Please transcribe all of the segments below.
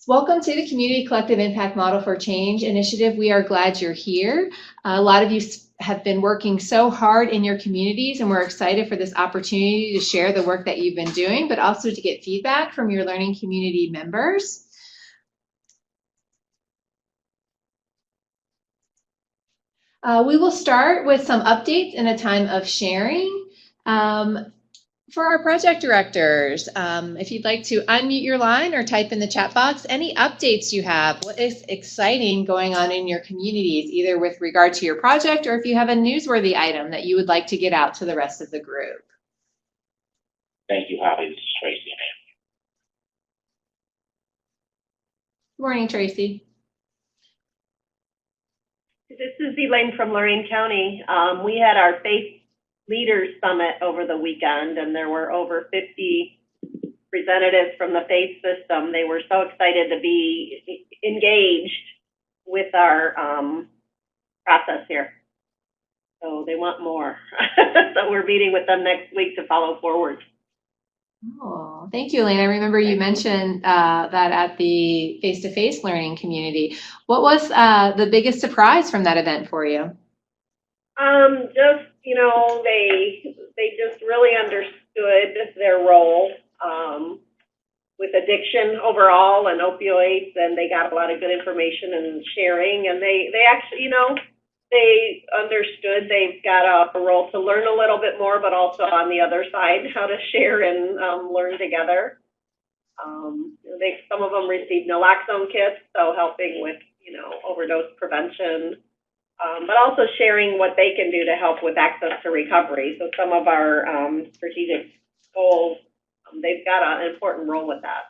Welcome to the Community Collective Impact Model for Change initiative. We are glad you're here. A lot of you have been working so hard in your communities, and we're excited for this opportunity to share the work that you've been doing, but also to get feedback from your learning community members. We will start with some updates in a time of sharing. For our project directors, if you'd like to unmute your line or type in the chat box, any updates you have, what is exciting going on in your communities, either with regard to your project or if you have a newsworthy item that you would like to get out to the rest of the group. Thank you, Holly. This is Tracy. Good morning, Tracy. This is Elaine from Lorraine County. We had our Faith Leaders Summit over the weekend, and there were over 50 representatives from the faith system. They were so excited to be engaged with our process here. So they want more. So we're meeting with them next week to follow forward. Oh, thank you, Elaine. I remember you mentioned that at the face-to-face learning community. What was the biggest surprise from that event for you? Just, you know, they just really understood their role with addiction overall and opioids, and they got a lot of good information and sharing, and they actually, you know, they understood they've got a role to learn a little bit more, but also on the other side, how to share and learn together. Some of them received naloxone kits, so helping with, you know, overdose prevention. But also sharing what they can do to help with access to recovery. So some of our strategic goals, they've got an important role with that.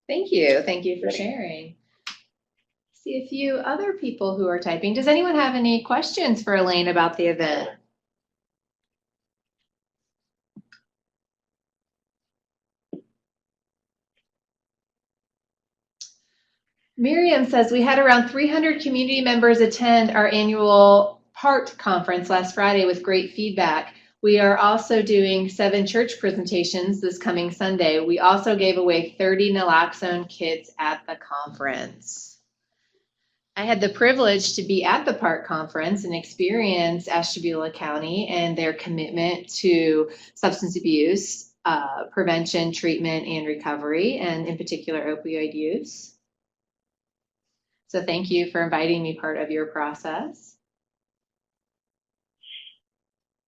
Thank you. Thank you for sharing. See a few other people who are typing. Does anyone have any questions for Elaine about the event? Miriam says, we had around 300 community members attend our annual PART conference last Friday with great feedback. We are also doing 7 church presentations this coming Sunday. We also gave away 30 naloxone kits at the conference. I had the privilege to be at the PART conference and experience Ashtabula County and their commitment to substance abuse, prevention, treatment, and recovery, and in particular opioid use. So thank you for inviting me part of your process.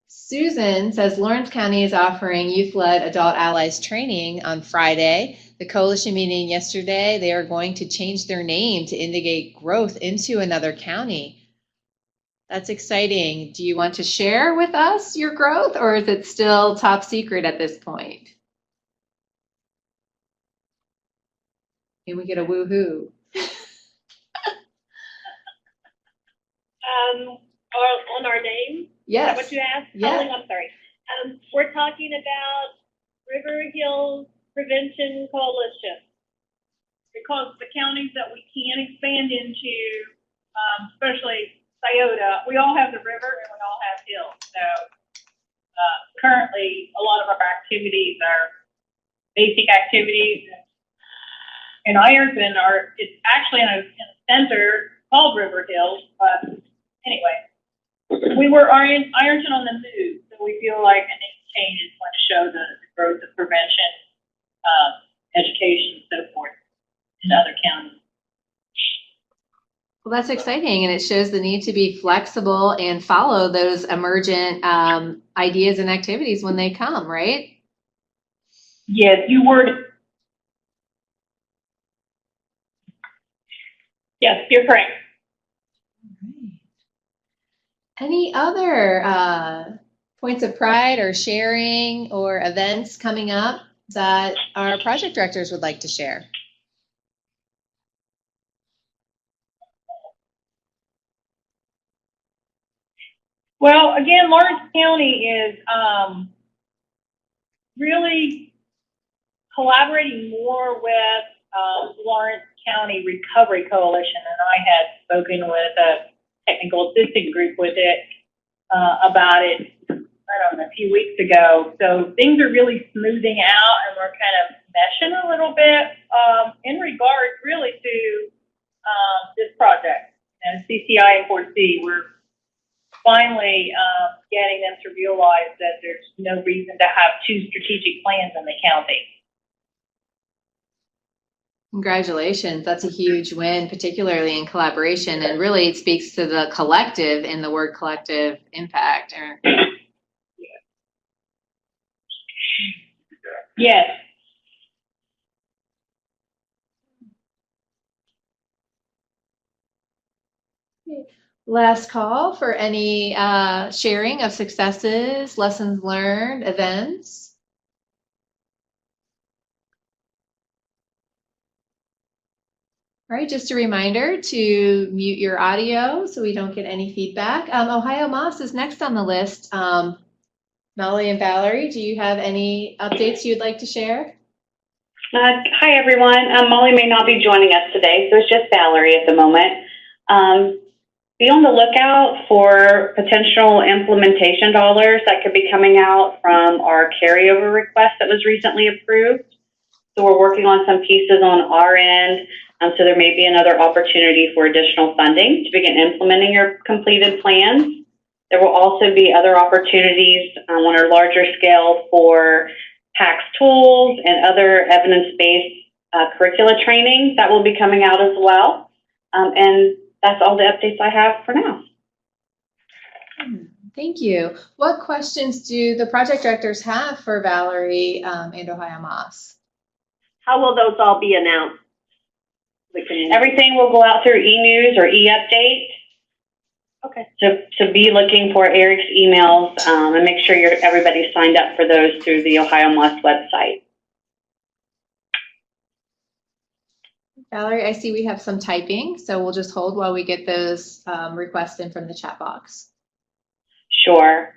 Susan says Lawrence County is offering youth-led adult allies training on Friday. The coalition meeting yesterday, they are going to change their name to indicate growth into another county. That's exciting. Do you want to share with us your growth, or is it still top secret at this point? Can we get a woohoo? On our name? Yes. Is that what you asked? Yes. Oh, I'm sorry. We're talking about River Hills Prevention Coalition, because the counties that we can expand into, especially Scioto, we all have the river and we all have hills. So currently, a lot of our activities are basic activities. In Ironton, it's actually in a center called River Hills, but anyway, we were Ironton on the move, so we feel like a name change is going to show the growth of prevention, education, and so forth in other counties. Well, that's exciting, and it shows the need to be flexible and follow those emergent ideas and activities when they come, right? Yes, you were. Yes, you're correct. Any other points of pride or sharing or events coming up that our project directors would like to share? Well, again, Lawrence County is really collaborating more with Lawrence County Recovery Coalition, and I had spoken with a technical assistant group with it about it, I don't know, a few weeks ago. So things are really smoothing out, and we're kind of meshing a little bit in regard really to this project, and CCIM4C, we're finally getting them to realize that there's no reason to have two strategic plans in the county. Congratulations. That's a huge win, particularly in collaboration, and really it speaks to the collective in the word collective impact. Yes. Last call for any sharing of successes, lessons learned, events. All right, just a reminder to mute your audio so we don't get any feedback. Ohio Moss is next on the list. Molly and Valerie, do you have any updates you'd like to share? Hi, everyone. Molly may not be joining us today, so it's just Valerie at the moment. Be on the lookout for potential implementation dollars that could be coming out from our carryover request that was recently approved. So we're working on some pieces on our end. So there may be another opportunity for additional funding to begin implementing your completed plans. There will also be other opportunities on a larger scale for PACS tools and other evidence-based curricula training that will be coming out as well. And that's all the updates I have for now. Thank you. What questions do the project directors have for Valerie and Ohio Moss? How will those all be announced? Everything will go out through e-news or e-update. Okay. So be looking for Eric's emails and make sure everybody's signed up for those through the Ohio Moss website. Valerie, I see we have some typing, so we'll just hold while we get those requests in from the chat box. Sure.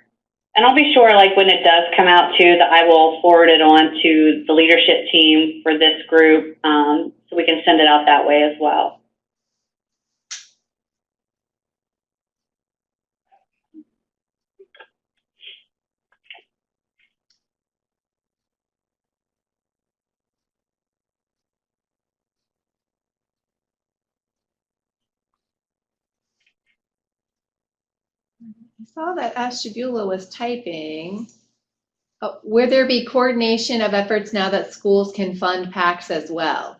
And I'll be sure, like, when it does come out too, that I will forward it on to the leadership team for this group so we can send it out that way as well. I saw that Ashtabula was typing. Will there be coordination of efforts now that schools can fund PACS as well?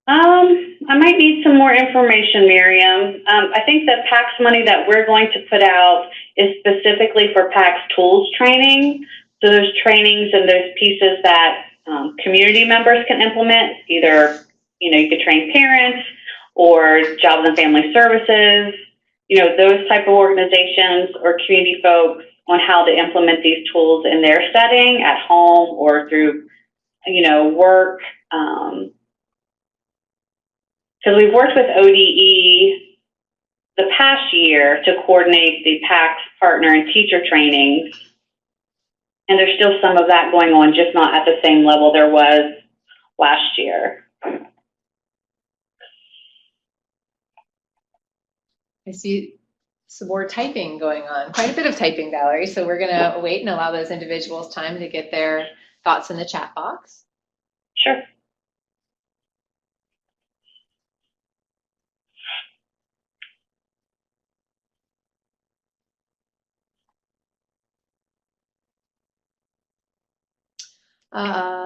I might need some more information, Miriam. I think the PACS money that we're going to put out is specifically for PACS tools training. So those trainings and those pieces that community members can implement, either, you could train parents or Jobs and Family Services, those type of organizations or community folks on how to implement these tools in their setting at home or through, work. Because we've worked with ODE the past year to coordinate the PACS partner and teacher trainings. And there's still some of that going on, just not at the same level there was last year. I see some more typing going on, quite a bit of typing, Valerie. So we're going to wait and allow those individuals time to get their thoughts in the chat box. Sure.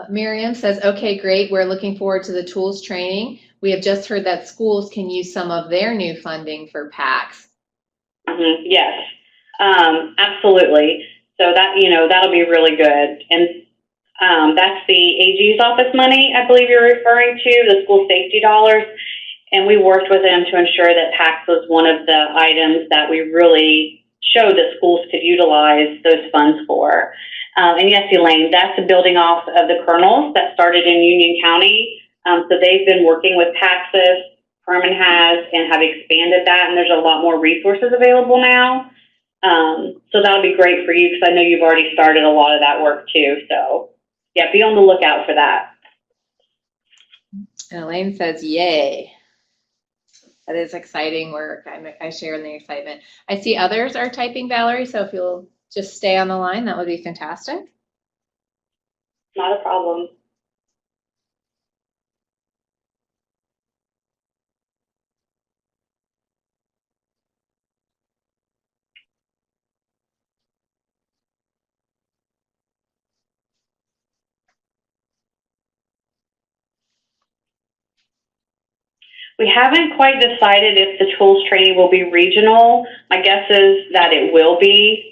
Miriam says, okay, great. We're looking forward to the tools training. We have just heard that schools can use some of their new funding for PACS. Yes, absolutely. So that, that'll be really good. And that's the AG's office money, I believe you're referring to, the school safety dollars. And we worked with them to ensure that PACS was one of the items that we really showed that schools could utilize those funds for. And yes, Elaine, that's building off of the kernels that started in Union County. So they've been working with PACS, Herman has, and have expanded that, and there's a lot more resources available now. So that'll be great for you because I know you've already started a lot of that work too. So yeah, be on the lookout for that. And Elaine says, yay. That is exciting work. I share in the excitement. I see others are typing, Valerie, so if you'll just stay on the line, that would be fantastic. Not a problem. We haven't quite decided if the tools training will be regional. My guess is that it will be,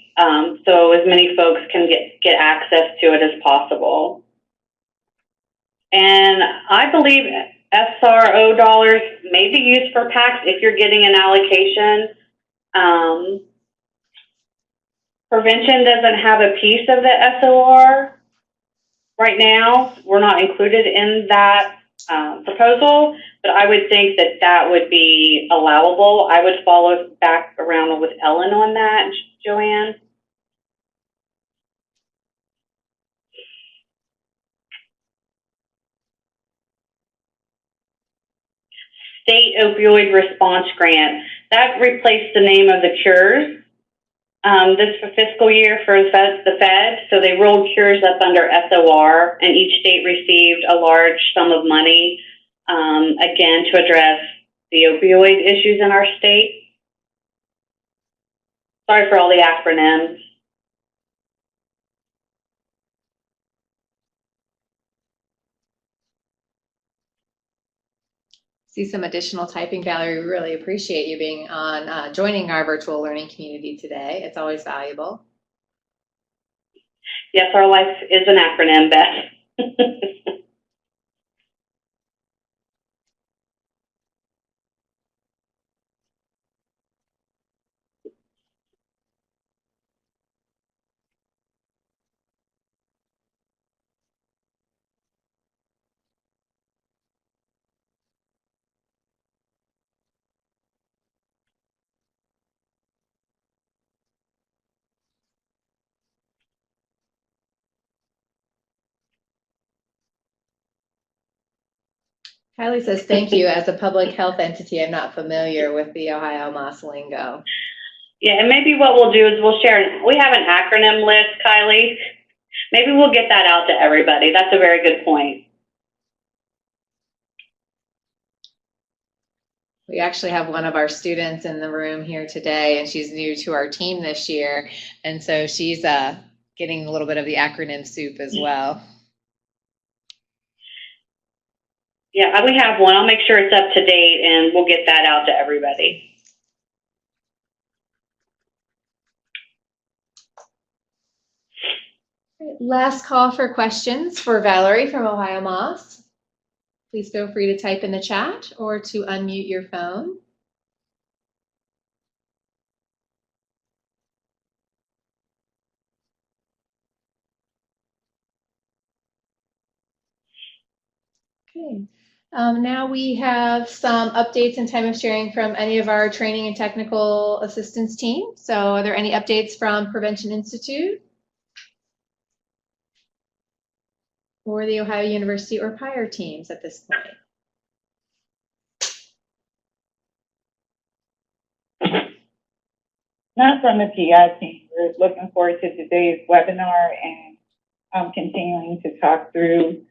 so as many folks can get access to it as possible. And I believe SRO dollars may be used for PACs if you're getting an allocation. Prevention doesn't have a piece of the SOR right now. We're not included in that proposal, but I would think that that would be allowable. I would follow back around with Ellen on that, Joanne. State opioid response grant. That replaced the name of the cures this fiscal year for the Fed. So they rolled cures up under SOR, and each state received a large sum of money, again, to address the opioid issues in our state. Sorry for all the acronyms. See some additional typing, Valerie. We really appreciate you being on, joining our virtual learning community today. It's always valuable. Yes, our life is an acronym, Beth. Kylie says, thank you. As a public health entity, I'm not familiar with the Ohio Moss lingo. Yeah, and maybe what we'll do is we'll share, we have an acronym list, Kylie. Maybe we'll get that out to everybody. That's a very good point. We actually have one of our students in the room here today, and she's new to our team this year. And so she's getting a little bit of the acronym soup as well. Yeah, we have one. I'll make sure it's up to date, and we'll get that out to everybody. Last call for questions for Valerie from Ohio Moss. Please feel free to type in the chat or to unmute your phone. Okay. Now we have some updates and time of sharing from any of our training and technical assistance team. So are there any updates from Prevention Institute or the Ohio University or PIRE teams at this point? Not from the PI team. We're looking forward to today's webinar and continuing to talk through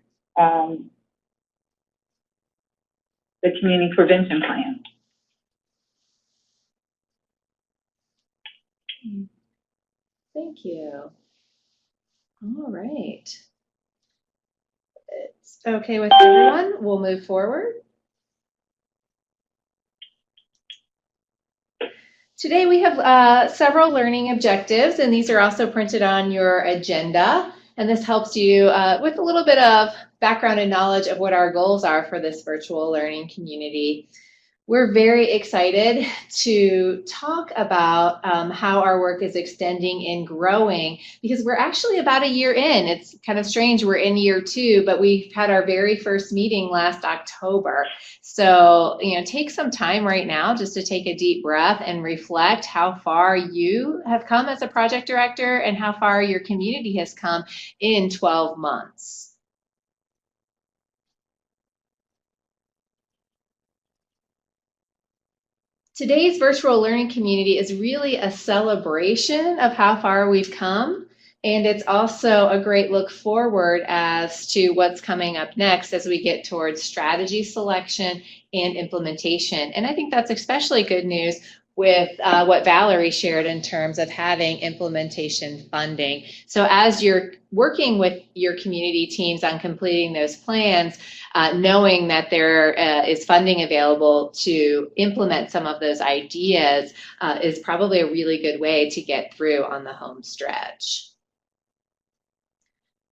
the community prevention plan. Thank you. All right. It's okay with everyone. We'll move forward. Today we have several learning objectives, and these are also printed on your agenda. And this helps you with a little bit of background and knowledge of what our goals are for this virtual learning community. We're very excited to talk about how our work is extending and growing, because we're actually about a year in. It's kind of strange, we're in year 2, but we've had our very first meeting last October. So, take some time right now just to take a deep breath and reflect how far you have come as a project director and how far your community has come in 12 months. Today's virtual learning community is really a celebration of how far we've come, and it's also a great look forward as to what's coming up next as we get towards strategy selection and implementation. And I think that's especially good news with what Valerie shared in terms of having implementation funding. So as you're working with your community teams on completing those plans, knowing that there is funding available to implement some of those ideas is probably a really good way to get through on the home stretch.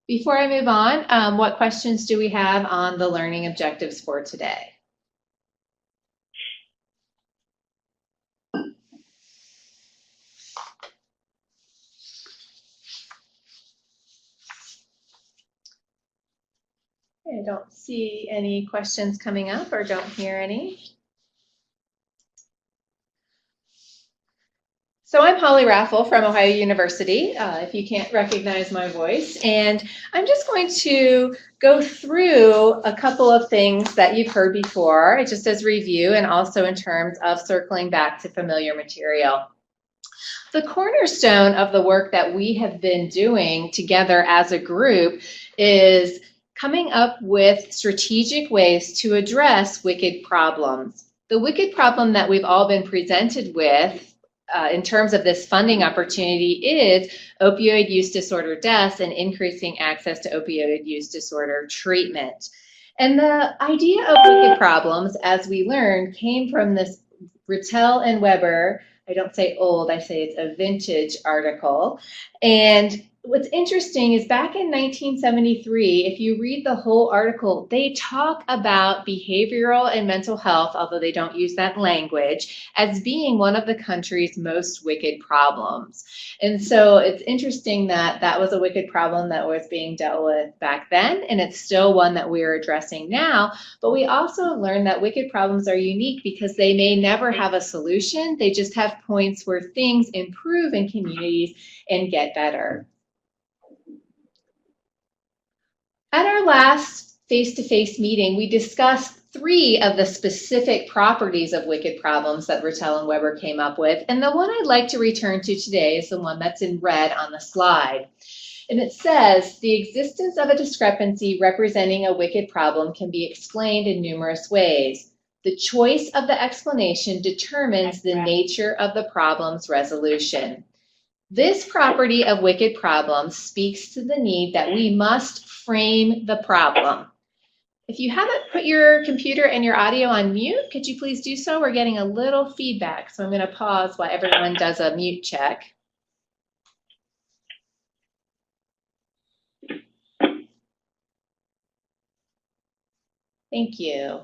Before I move on, what questions do we have on the learning objectives for today? I don't see any questions coming up or don't hear any. So I'm Holly Raffel from Ohio University, if you can't recognize my voice, and I'm just going to go through a couple of things that you've heard before, just as review and also in terms of circling back to familiar material. The cornerstone of the work that we have been doing together as a group is coming up with strategic ways to address wicked problems. The wicked problem that we've all been presented with in terms of this funding opportunity is opioid use disorder deaths and increasing access to opioid use disorder treatment. And the idea of wicked problems, as we learned, came from this Rittel and Weber, I don't say old, I say it's a vintage article. And what's interesting is back in 1973, if you read the whole article, they talk about behavioral and mental health, although they don't use that language, as being one of the country's most wicked problems. And so it's interesting that that was a wicked problem that was being dealt with back then, and it's still one that we're addressing now. But we also learned that wicked problems are unique because they may never have a solution. They just have points where things improve in communities and get better. At our last face-to-face meeting, we discussed 3 of the specific properties of wicked problems that Rittel and Weber came up with, and the one I'd like to return to today is the one that's in red on the slide. And it says, the existence of a discrepancy representing a wicked problem can be explained in numerous ways. The choice of the explanation determines the nature of the problem's resolution. This property of wicked problems speaks to the need that we must frame the problem. If you haven't put your computer and your audio on mute, could you please do so? We're getting a little feedback, so I'm going to pause while everyone does a mute check. Thank you.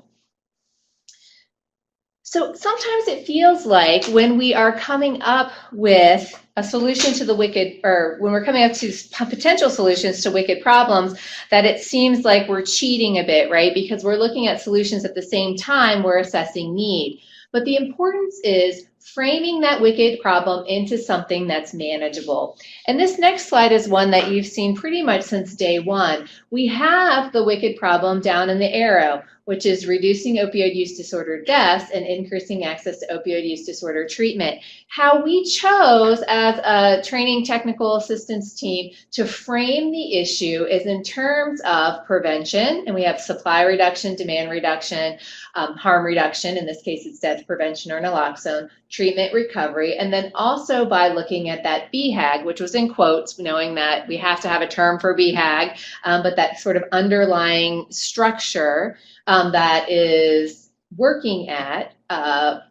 So sometimes it feels like when we are coming up with a solution to the wicked, or when we're coming up to potential solutions to wicked problems, that it seems like we're cheating a bit, right? Because we're looking at solutions at the same time we're assessing need. But the importance is framing that wicked problem into something that's manageable. And this next slide is one that you've seen pretty much since day one. We have the wicked problem down in the arrow, which is reducing opioid use disorder deaths and increasing access to opioid use disorder treatment. How we chose as a training technical assistance team to frame the issue is in terms of prevention, and we have supply reduction, demand reduction, harm reduction, in this case it's death prevention or naloxone, treatment recovery, and then also by looking at that BHAG, which was in quotes, knowing that we have to have a term for BHAG, but that sort of underlying structure that is working at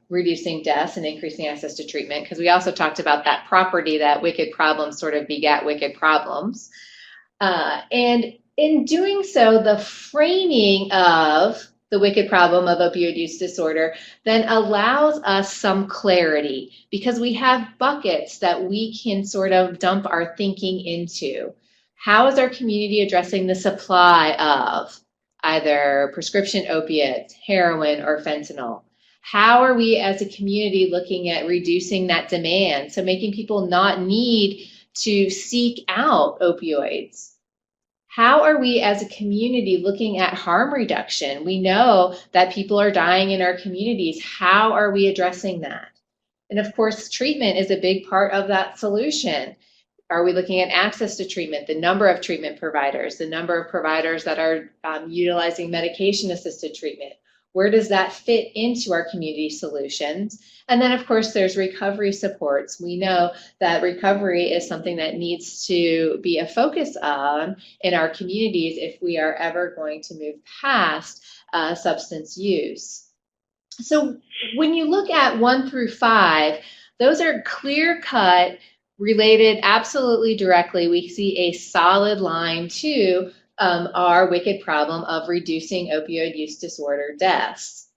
reducing deaths and increasing access to treatment, because we also talked about that property that wicked problems sort of begat wicked problems. And in doing so, the framing of the wicked problem of opioid use disorder then allows us some clarity, because we have buckets that we can sort of dump our thinking into. How is our community addressing the supply of either prescription opiates, heroin, or fentanyl? How are we as a community looking at reducing that demand, so making people not need to seek out opioids? How are we as a community looking at harm reduction? We know that people are dying in our communities. How are we addressing that? And of course, treatment is a big part of that solution. Are we looking at access to treatment, the number of treatment providers, the number of providers that are utilizing medication-assisted treatment? Where does that fit into our community solutions? And then, of course, there's recovery supports. We know that recovery is something that needs to be a focus on in our communities if we are ever going to move past substance use. So when you look at 1 through 5, those are clear-cut, related absolutely directly. We see a solid line to our wicked problem of reducing opioid use disorder deaths.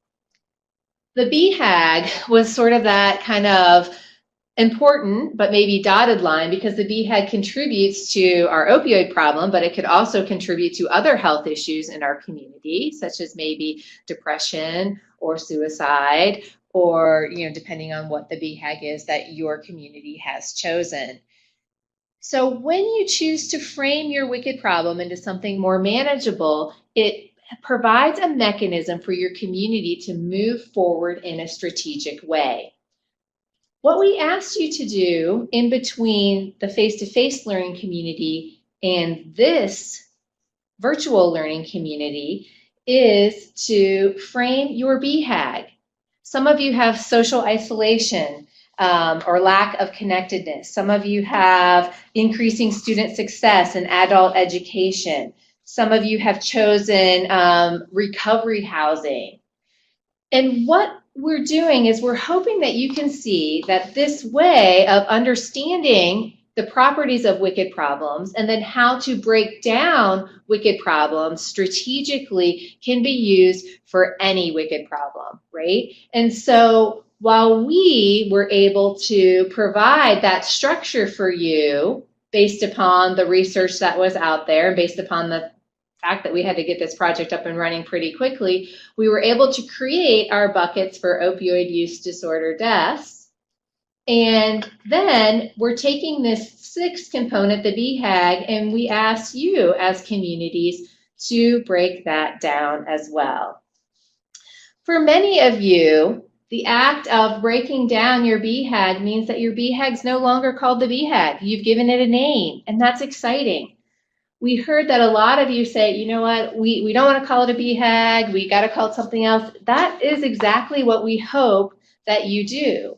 The BHAG was sort of that kind of important but maybe dotted line, because the BHAG contributes to our opioid problem, but it could also contribute to other health issues in our community, such as maybe depression or suicide, or, depending on what the BHAG is that your community has chosen. So when you choose to frame your wicked problem into something more manageable, it provides a mechanism for your community to move forward in a strategic way. What we asked you to do in between the face-to-face learning community and this virtual learning community is to frame your BHAG. Some of you have social isolation or lack of connectedness. Some of you have increasing student success and adult education. Some of you have chosen recovery housing. And what we're doing is we're hoping that you can see that this way of understanding the properties of wicked problems and then how to break down wicked problems strategically can be used for any wicked problem, right? And so while we were able to provide that structure for you based upon the research that was out there, based upon the fact that we had to get this project up and running pretty quickly, we were able to create our buckets for opioid use disorder deaths. And then we're taking this 6th component, the BHAG, and we ask you as communities to break that down as well. For many of you, the act of breaking down your BHAG means that your BHAG is no longer called the BHAG. You've given it a name, and that's exciting. We heard that a lot of you say, you know what, we don't want to call it a BHAG, we got to call it something else. That is exactly what we hope that you do.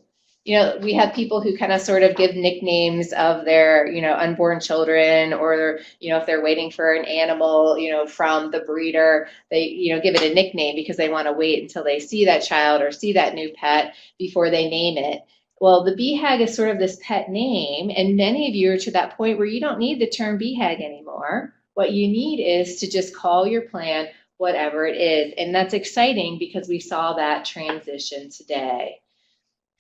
We have people who kind of sort of give nicknames of their, unborn children, or, if they're waiting for an animal, from the breeder, they, give it a nickname because they want to wait until they see that child or see that new pet before they name it. Well, the BHAG is sort of this pet name, and many of you are to that point where you don't need the term BHAG anymore. What you need is to just call your plan whatever it is, and that's exciting because we saw that transition today.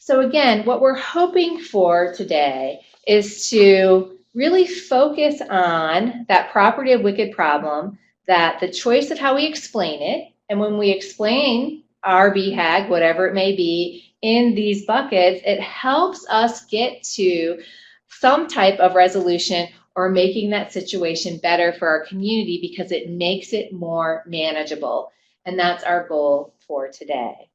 So again, what we're hoping for today is to really focus on that property of wicked problem, that the choice of how we explain it, and when we explain our BHAG, whatever it may be, in these buckets, it helps us get to some type of resolution or making that situation better for our community because it makes it more manageable. And that's our goal for today.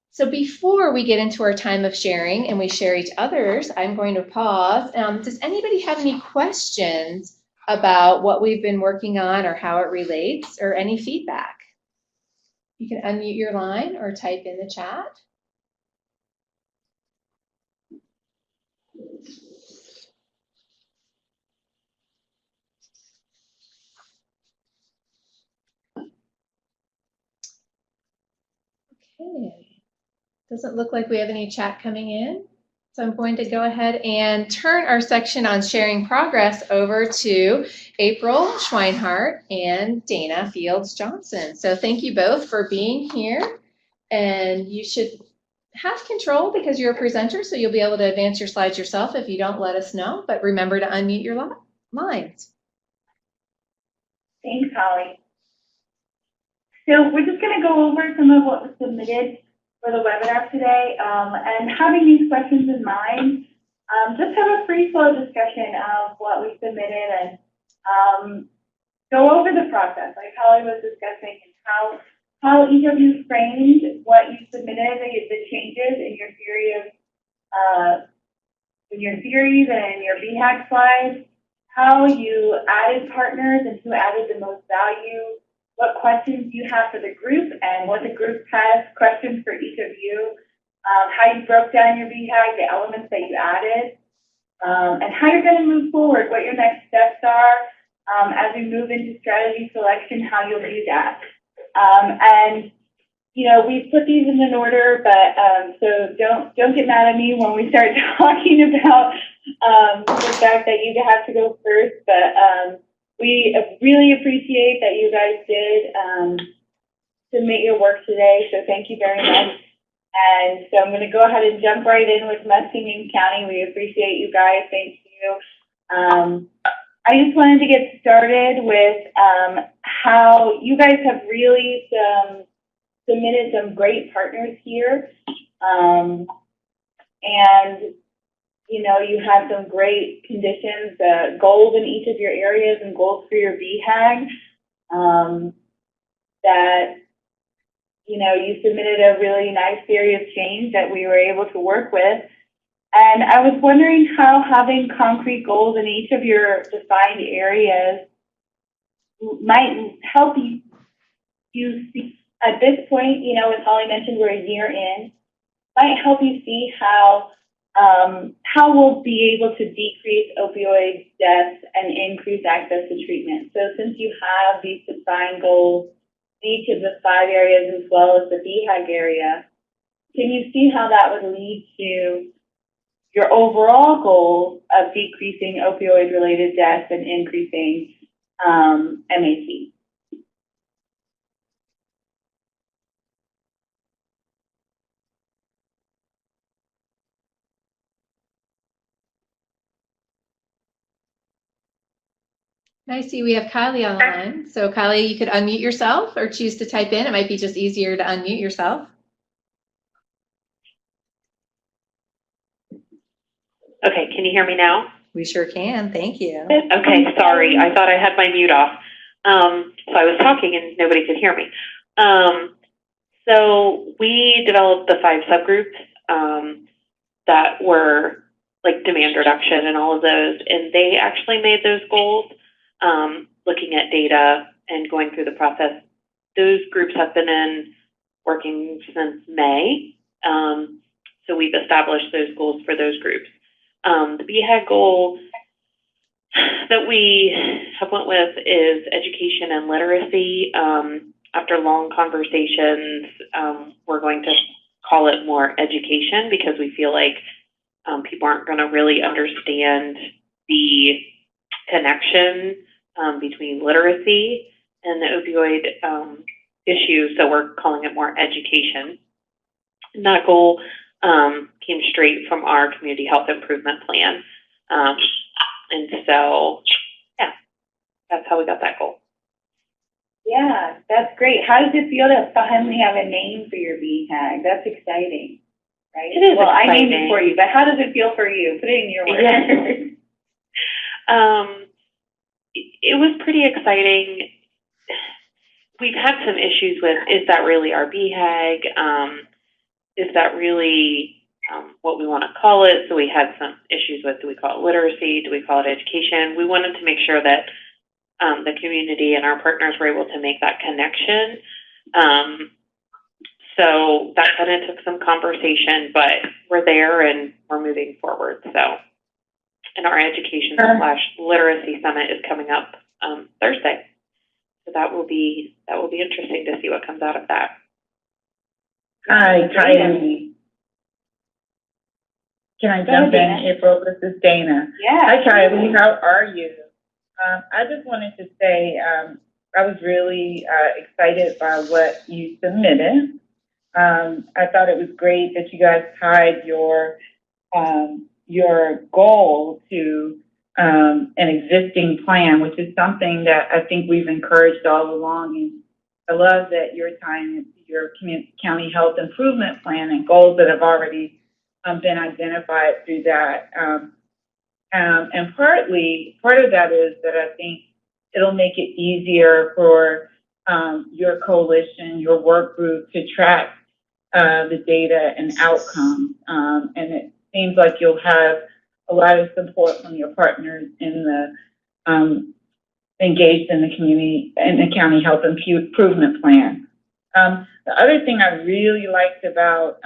So before we get into our time of sharing and we share each other's, I'm going to pause. Does anybody have any questions about what we've been working on or how it relates, or any feedback? You can unmute your line or type in the chat. Okay. Doesn't look like we have any chat coming in. So I'm going to go ahead and turn our section on sharing progress over to April Schweinhart and Dana Fields Johnson. So thank you both for being here. And you should have control because you're a presenter, so you'll be able to advance your slides yourself if you don't, let us know. But remember to unmute your lines. Thanks, Holly. So we're just going to go over some of what was submitted for the webinar today, and having these questions in mind, just have a free flow discussion of what we submitted and go over the process, like Holly was discussing, and how each of you framed what you submitted, the changes in your theory of in your theories and in your BHAG slides, how you added partners and who added the most value, what questions you have for the group and what the group has, questions for each of you, how you broke down your BHAG, the elements that you added, and how you're going to move forward, what your next steps are as we move into strategy selection, how you'll do that. And you know, we put these in an order, but so don't get mad at me when we start talking about the fact that you have to go first. But we really appreciate that you guys did submit your work today. So thank you very much. And so I'm going to go ahead and jump right in with Lexington County. We appreciate you guys. Thank you. I just wanted to get started with how you guys have really submitted some great partners here. And, you know, you have some great conditions, goals in each of your areas and goals for your BHAG that, you know, you submitted a really nice theory of change that we were able to work with. And I was wondering how having concrete goals in each of your defined areas might help you see, at this point, you know, as Holly mentioned, we're a year in, might help you see how we'll be able to decrease opioid deaths and increase access to treatment. So since you have these defined goals, each of the 5 areas as well as the BHAG area, can you see how that would lead to your overall goal of decreasing opioid-related deaths and increasing MAC? I see we have Kylie online. So Kylie, you could unmute yourself or choose to type in. It might be just easier to unmute yourself. Okay, can you hear me now? We sure can. Thank you. Okay, sorry. I thought I had my mute off. So I was talking and nobody could hear me. So we developed the 5 subgroups that were like demand reduction and all of those, and they actually made those goals looking at data and going through the process. Those groups have been working since May. So we've established those goals for those groups. The BHAG goal that we have went with is education and literacy. After long conversations, we're going to call it more education because we feel like people aren't going to really understand the connection between literacy and the opioid issue. So we're calling it more education. And that goal came straight from our community health improvement plan. And so, yeah, that's how we got that goal. Yeah, that's great. How does it feel to finally have a name for your BHAG? That's exciting, right? It is well, exciting. I named it for you, but how does it feel for you? Put it in your words. Yeah. It was pretty exciting. We've had some issues with, is that really our BHAG? Is that really what we want to call it? So we had some issues with, do we call it literacy? Do we call it education? We wanted to make sure that the community and our partners were able to make that connection. So that kind of took some conversation, but we're there and we're moving forward. So, and our education / literacy summit is coming up Thursday. So that will be interesting to see what comes out of that. Hi, Kylie. Can I jump in, April? This is Dana. Yeah. Hi, Kylie. How are you? I just wanted to say I was really excited by what you submitted. I thought it was great that you guys tied your goal to an existing plan, which is something that I think we've encouraged all along. And I love that you're tying it to your county health improvement plan and goals that have already been identified through that. And part of that is that I think it'll make it easier for your coalition, your work group to track the data and outcomes. And it seems like you'll have a lot of support from your partners in engaged in the community, in the county health improvement plan. The other thing I really liked about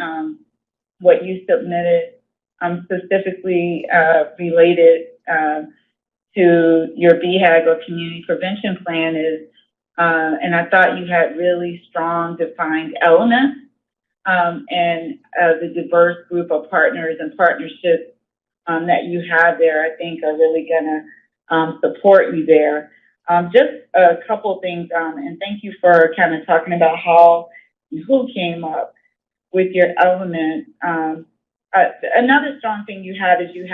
what you submitted, specifically related to your BHAG or community prevention plan is, and I thought you had really strong defined elements, and the diverse group of partners and partnerships that you have there, I think are really gonna support you there. Just a couple things, and thank you for kind of talking about how and who came up with your element. Another strong thing you had is you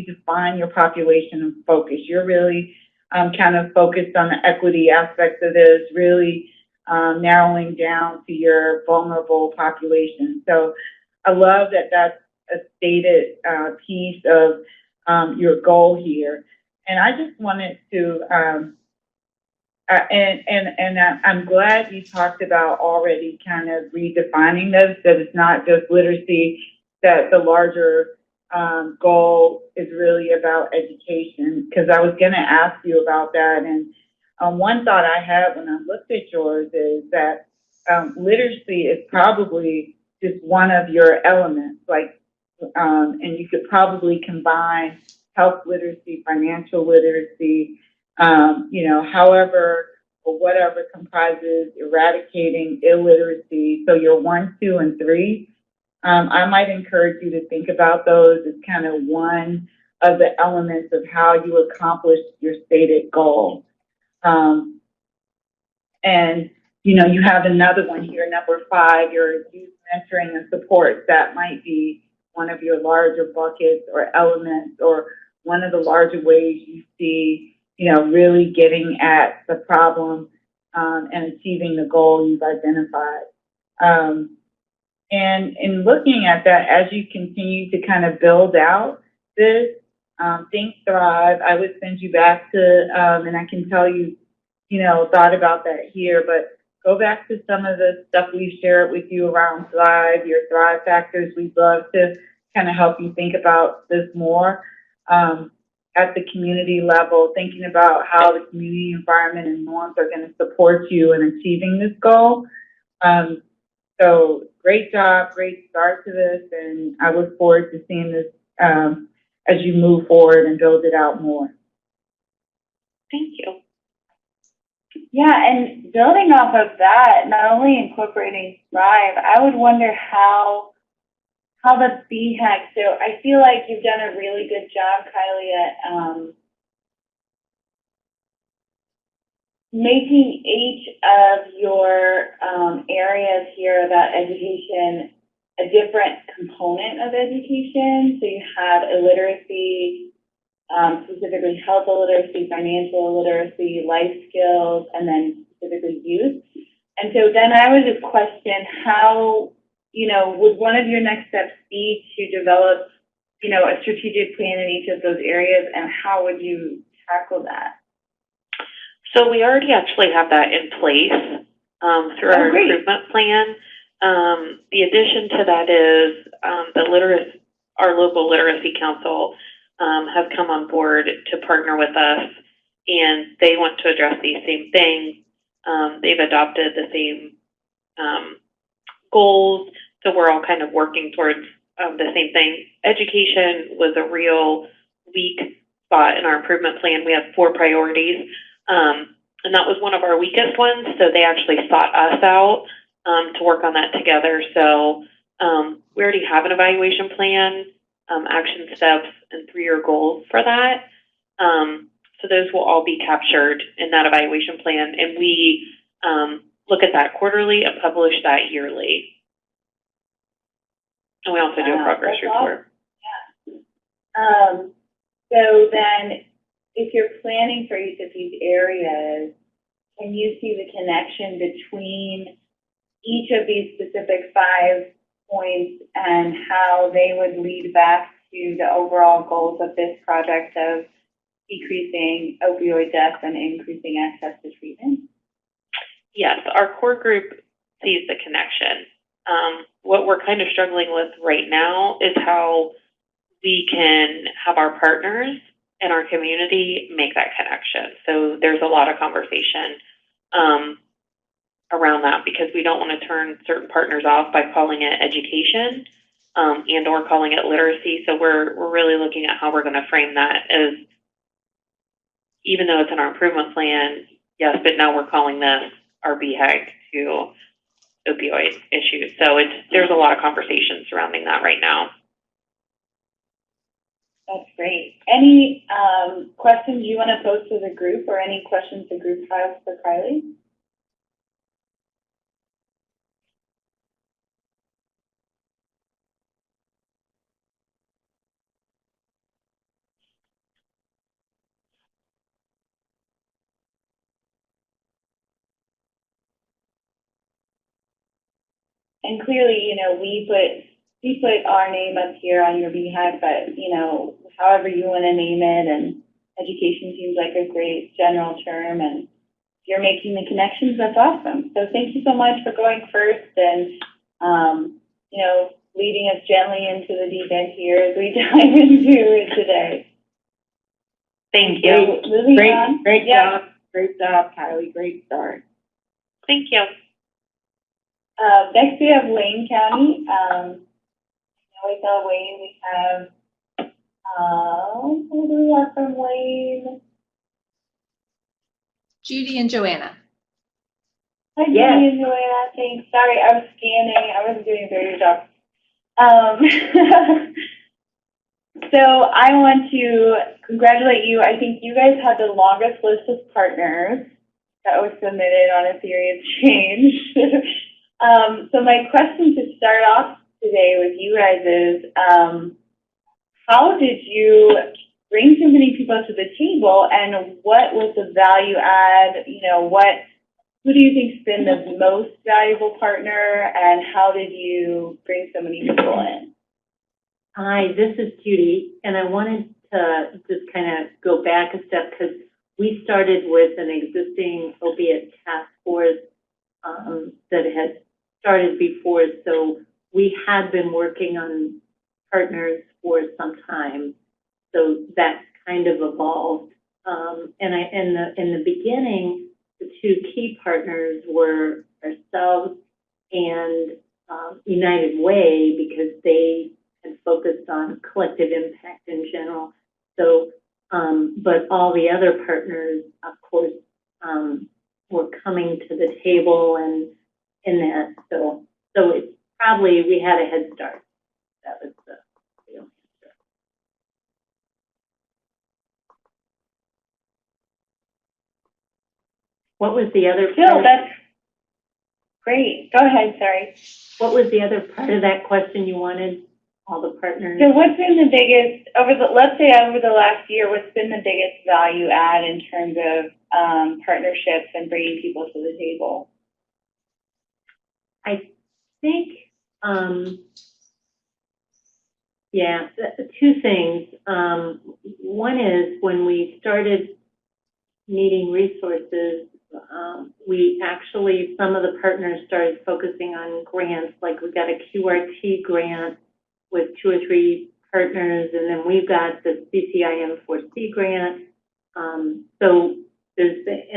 define your population of focus. You're really kind of focused on the equity aspects of this, really narrowing down to your vulnerable population. So I love that that's a stated piece of your goal here. And I just wanted to, I'm glad you talked about already kind of redefining those, that it's not just literacy, that the larger goal is really about education, because I was going to ask you about that. And one thought I had when I looked at yours is that literacy is probably just one of your elements, like, and you could probably combine health literacy, financial literacy, however or whatever comprises eradicating illiteracy. So your 1, 2, and 3. I might encourage you to think about those as kind of one of the elements of how you accomplish your stated goal. And, you have another one here, number 5, your youth mentoring and support. That might be one of your larger buckets or elements, or one of the larger ways you see, really getting at the problem and achieving the goal you've identified. And in looking at that, as you continue to kind of build out this, Think Thrive, I would send you back to, and I can tell you, thought about that here, but go back to some of the stuff we shared with you around Thrive, your Thrive factors. We'd love to kind of help you think about this more at the community level, thinking about how the community environment and norms are going to support you in achieving this goal. So great job, great start to this, and I look forward to seeing this as you move forward and build it out more. Thank you. Yeah, and building off of that, not only incorporating Thrive, I would wonder how the BHAG, so I feel like you've done a really good job, Kylie, at making each of your areas here about education a different component of education. So you have illiteracy, specifically health illiteracy, financial illiteracy, life skills, and then specifically youth. And so then I would just question how, would one of your next steps be to develop, a strategic plan in each of those areas, and how would you tackle that? So we already actually have that in place through our improvement plan. The addition to that is our local literacy council have come on board to partner with us, and they want to address these same things. They've adopted the same goals, so we're all kind of working towards the same thing. Education was a real weak spot in our improvement plan. We have 4 priorities, and that was one of our weakest ones, so they actually sought us out to work on that together. So we already have an evaluation plan, action steps, and 3-year goals for that. So those will all be captured in that evaluation plan, and we look at that quarterly and publish that yearly. And we also do a progress report. Yeah. So then, if you're planning for each of these areas, can you see the connection between each of these specific 5 points and how they would lead back to the overall goals of this project of decreasing opioid deaths and increasing access to treatment? Yes, our core group sees the connection. What we're kind of struggling with right now is how we can have our partners in our community make that connection. So there's a lot of conversation around that, because we don't want to turn certain partners off by calling it education and or calling it literacy. So we're really looking at how we're going to frame that as, even though it's in our improvement plan, yes, but now we're calling this our BHAG to opioid issues. So there's a lot of conversation surrounding that right now. That's great. Any questions you want to pose to the group, or any questions the group has for Kylie? And clearly, you know, we put our name up here on your behalf, but, you know, however you want to name it, and education seems like a great general term, and if you're making the connections, that's awesome. So thank you so much for going first and, you know, leading us gently into the deep end here as we dive into it today. Thank you. So, moving on. Great job, Kylie, great start. Thank you. Next we have Lorraine County. Now we saw Wayne. We have, who do we have from Wayne? Judy and Joanna. Hi, Judy Yes. and Joanna. Thanks. Sorry, I was scanning. I wasn't doing a very good job. So I want to congratulate you. I think you guys had the longest list of partners that was submitted on a theory of change. So my question to start off today with you guys is, how did you bring so many people to the table, and what was the value add? You know, who do you think's been the most valuable partner, and how did you bring so many people in? Hi, this is Judy, and I wanted to just kind of go back a step, because we started with an existing opiate task force that had started before, so we had been working on partners for some time, so that kind of evolved. And in the beginning, the two key partners were ourselves and United Way, because they had focused on collective impact in general. So, but all the other partners, of course, were coming to the table and in that. So it's probably, we had a head start. That was the real answer. What was the other part? Phil, that's great. Go ahead, sorry. What was the other part of that question you wanted? All the partners? So what's been the biggest, let's say over the last year, what's been the biggest value add in terms of partnerships and bringing people to the table? I think, two things. One is when we started needing resources, we actually, some of the partners started focusing on grants, like we got a QRT grant with 2 or 3 partners, and then we've got the CCIM4C grant. And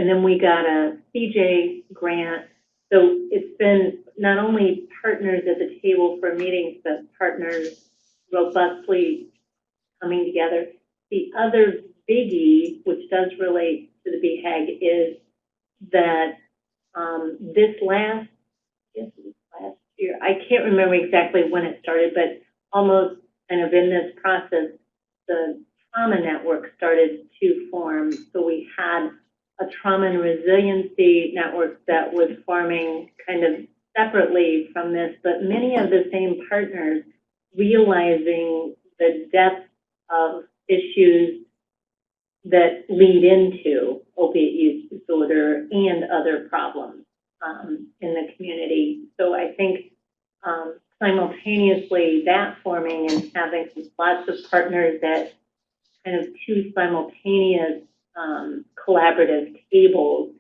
then we got a CJ grant. So it's been not only partners at the table for meetings, but partners robustly coming together. The other biggie, which does relate to the BHAG, is that this last year, I can't remember exactly when it started, but almost kind of in this process, the trauma network started to form. So we had a trauma and resiliency network that was forming kind of separately from this, but many of the same partners realizing the depth of issues that lead into opiate use disorder and other problems in the community. So I think simultaneously that forming and having lots of partners at kind of two simultaneous collaborative tables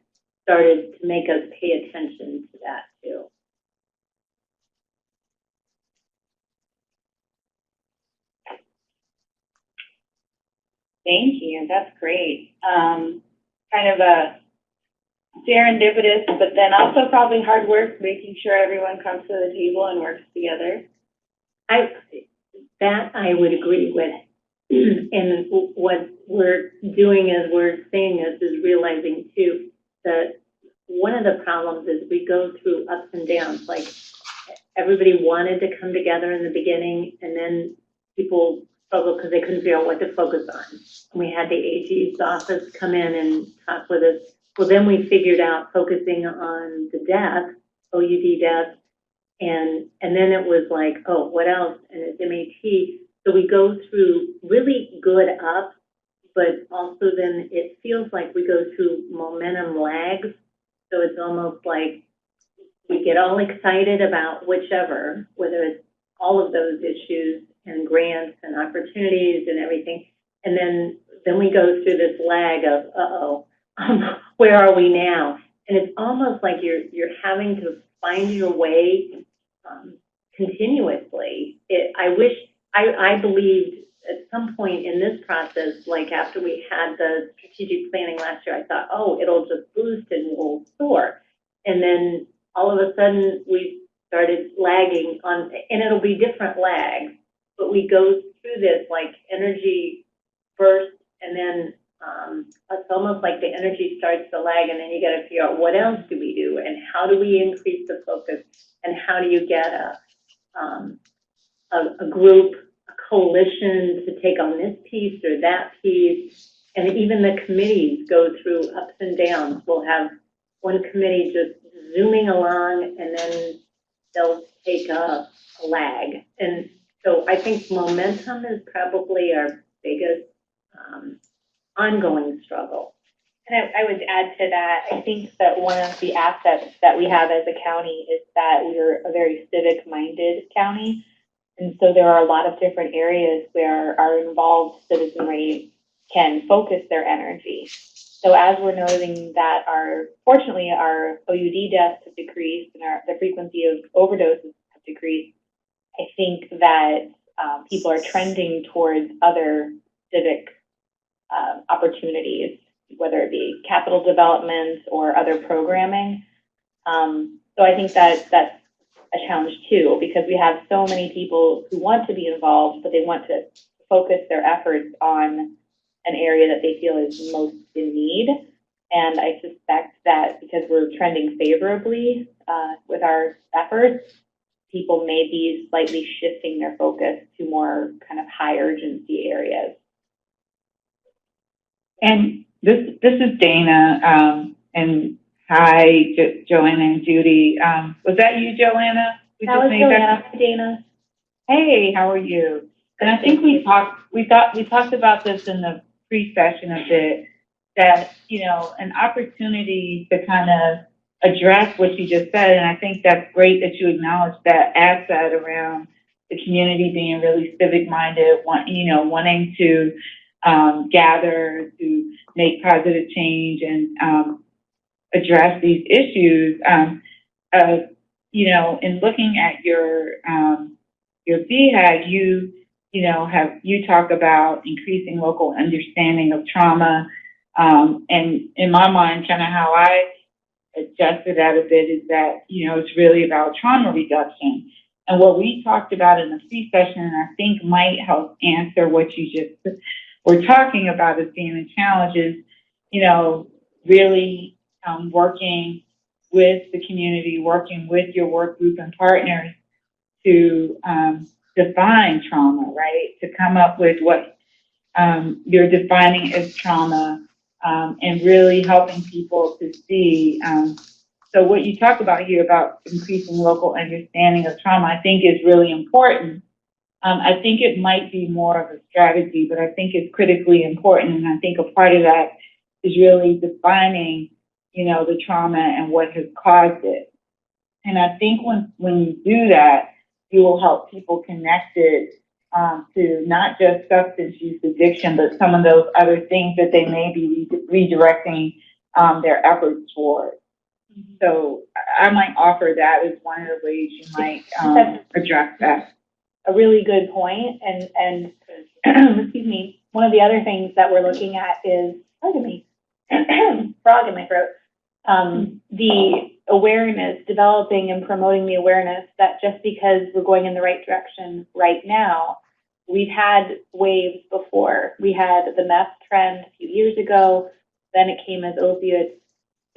started to make us pay attention to that too. Thank you. That's great. Kind of a serendipitous, but then also probably hard work, making sure everyone comes to the table and works together. I would agree with. And what we're doing is we're saying this is realizing too that one of the problems is we go through ups and downs. Like everybody wanted to come together in the beginning, and then people struggled because they couldn't figure out what to focus on. And we had the AG's office come in and talk with us. Well, then we figured out focusing on the death, OUD death, and then it was like, oh, what else? And it's MAT. So we go through really good up, but also then it feels like we go through momentum lags. So it's almost like we get all excited about whichever, whether it's all of those issues and grants and opportunities and everything. And then we go through this lag of, where are we now? And it's almost like you're having to find your way continuously. I believed at some point in this process, like after we had the strategic planning last year, I thought, oh, it'll just boost and we'll soar. And then all of a sudden we started lagging on, and it'll be different lags, but we go through this like energy first, and then it's almost like the energy starts to lag, and then you got to figure out what else do we do, and how do we increase the focus, and how do you get a group, a coalition to take on this piece or that piece. And even the committees go through ups and downs. We'll have one committee just zooming along, and then they'll take a lag. And so I think momentum is probably our biggest ongoing struggle. And I would add to that, I think that one of the assets that we have as a county is that we're a very civic-minded county. And so there are a lot of different areas where our involved citizenry can focus their energy. So as we're noting that fortunately our OUD deaths have decreased and the frequency of overdoses have decreased, I think that people are trending towards other civic opportunities, whether it be capital development or other programming. So I think that's a challenge too, because we have so many people who want to be involved, but they want to focus their efforts on an area that they feel is most in need. And I suspect that because we're trending favorably with our efforts, people may be slightly shifting their focus to more kind of high urgency areas. And this is Dana, and hi, Joanna and Judy. Was that you, Joanna? That was Joanna. Hi, Dana. Hey, how are you? And I think we talked about this in the pre-session a bit, that, an opportunity to kind of address what you just said. And I think that's great that you acknowledge that asset around the community being really civic-minded, wanting to gather to make positive change and address these issues. In looking at your BHAG, you talk about increasing local understanding of trauma. And in my mind, kind of how I adjusted that a bit is that, it's really about trauma reduction. And what we talked about in the pre-session, and I think might help answer what you just were talking about as being a challenge, is, really working with the community, working with your work group and partners to define trauma, right? To come up with what you're defining as trauma, and really helping people to see. So what you talk about here about increasing local understanding of trauma, I think is really important. I think it might be more of a strategy, but I think it's critically important. And I think a part of that is really defining, the trauma and what has caused it. And I think when you do that, you will help people connect it to not just substance use addiction, but some of those other things that they may be redirecting their efforts toward. Mm-hmm. So I might offer that as one of the ways you might address that. A really good point, and excuse me, one of the other things that we're looking at is, pardon me, frog in my throat, the awareness, developing and promoting the awareness that just because we're going in the right direction right now, we've had waves before. We had the meth trend a few years ago, then it came as opiates.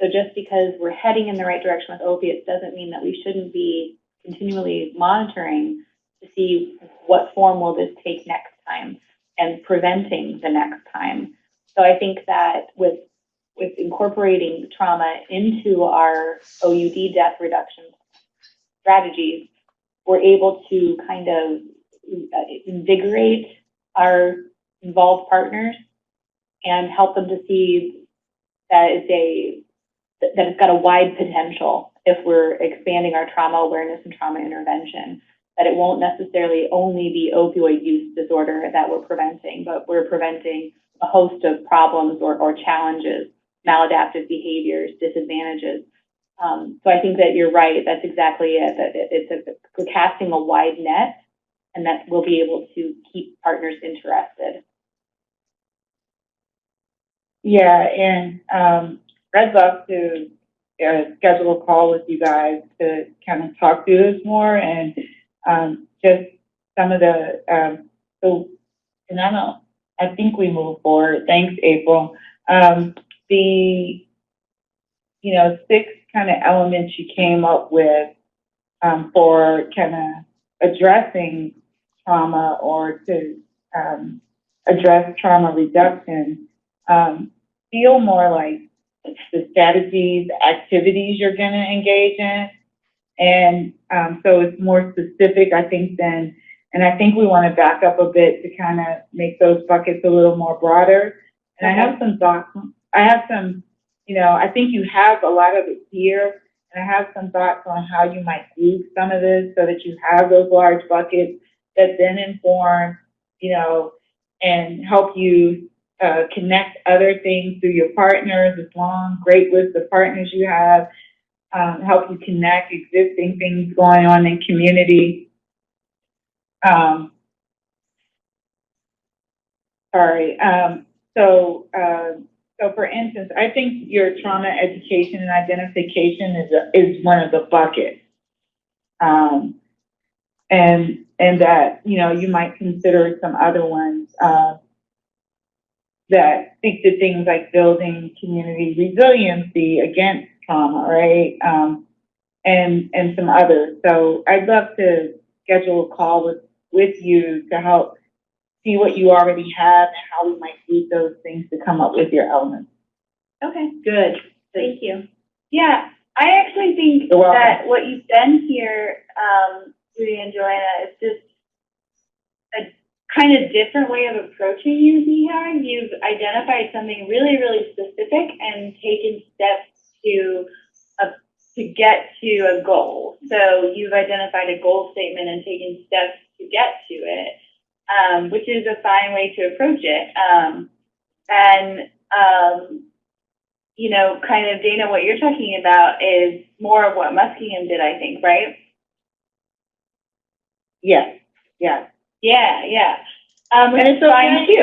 So just because we're heading in the right direction with opiates doesn't mean that we shouldn't be continually monitoring to see what form will this take next time and preventing the next time. So I think that with incorporating trauma into our OUD death reduction strategies, we're able to kind of invigorate our involved partners and help them to see that it's got a wide potential if we're expanding our trauma awareness and trauma intervention, that it won't necessarily only be opioid use disorder that we're preventing, but we're preventing a host of problems or challenges, maladaptive behaviors, disadvantages. So I think that you're right. That's exactly it. We're casting a wide net, and that we'll be able to keep partners interested. Yeah, and I'd love to schedule a call with you guys to kind of talk through this more and just some of the, and I think we move forward. Thanks, April. The, 6 kind of elements you came up with for kind of addressing trauma or to address trauma reduction feel more like the strategies, activities you're going to engage in. And so it's more specific, I think, and I think we want to back up a bit to kind of make those buckets a little more broader. And I have some thoughts. I think you have a lot of it here, and I have some thoughts on how you might group some of this so that you have those large buckets that then inform, and help you connect other things through your partners, this long, great list of partners you have, help you connect existing things going on in community. So for instance, I think your trauma education and identification is one of the buckets. And that, you might consider some other ones that speak to things like building community resiliency against trauma, right? And some others. So I'd love to schedule a call with you to help see what you already have and how we might use those things to come up with your elements. Okay, Good. thank you. Yeah, I actually think You're welcome. that what you've done here, Judy and Joanna, is just a kind of different way of approaching UDI. You've identified something really, really specific and taken steps to get to a goal. So you've identified a goal statement and taken steps to get to it, which is a fine way to approach it. Kind of, Dana, what you're talking about is more of what Muskingum did, I think, right? Yes. Yeah. And it's fine okay, too.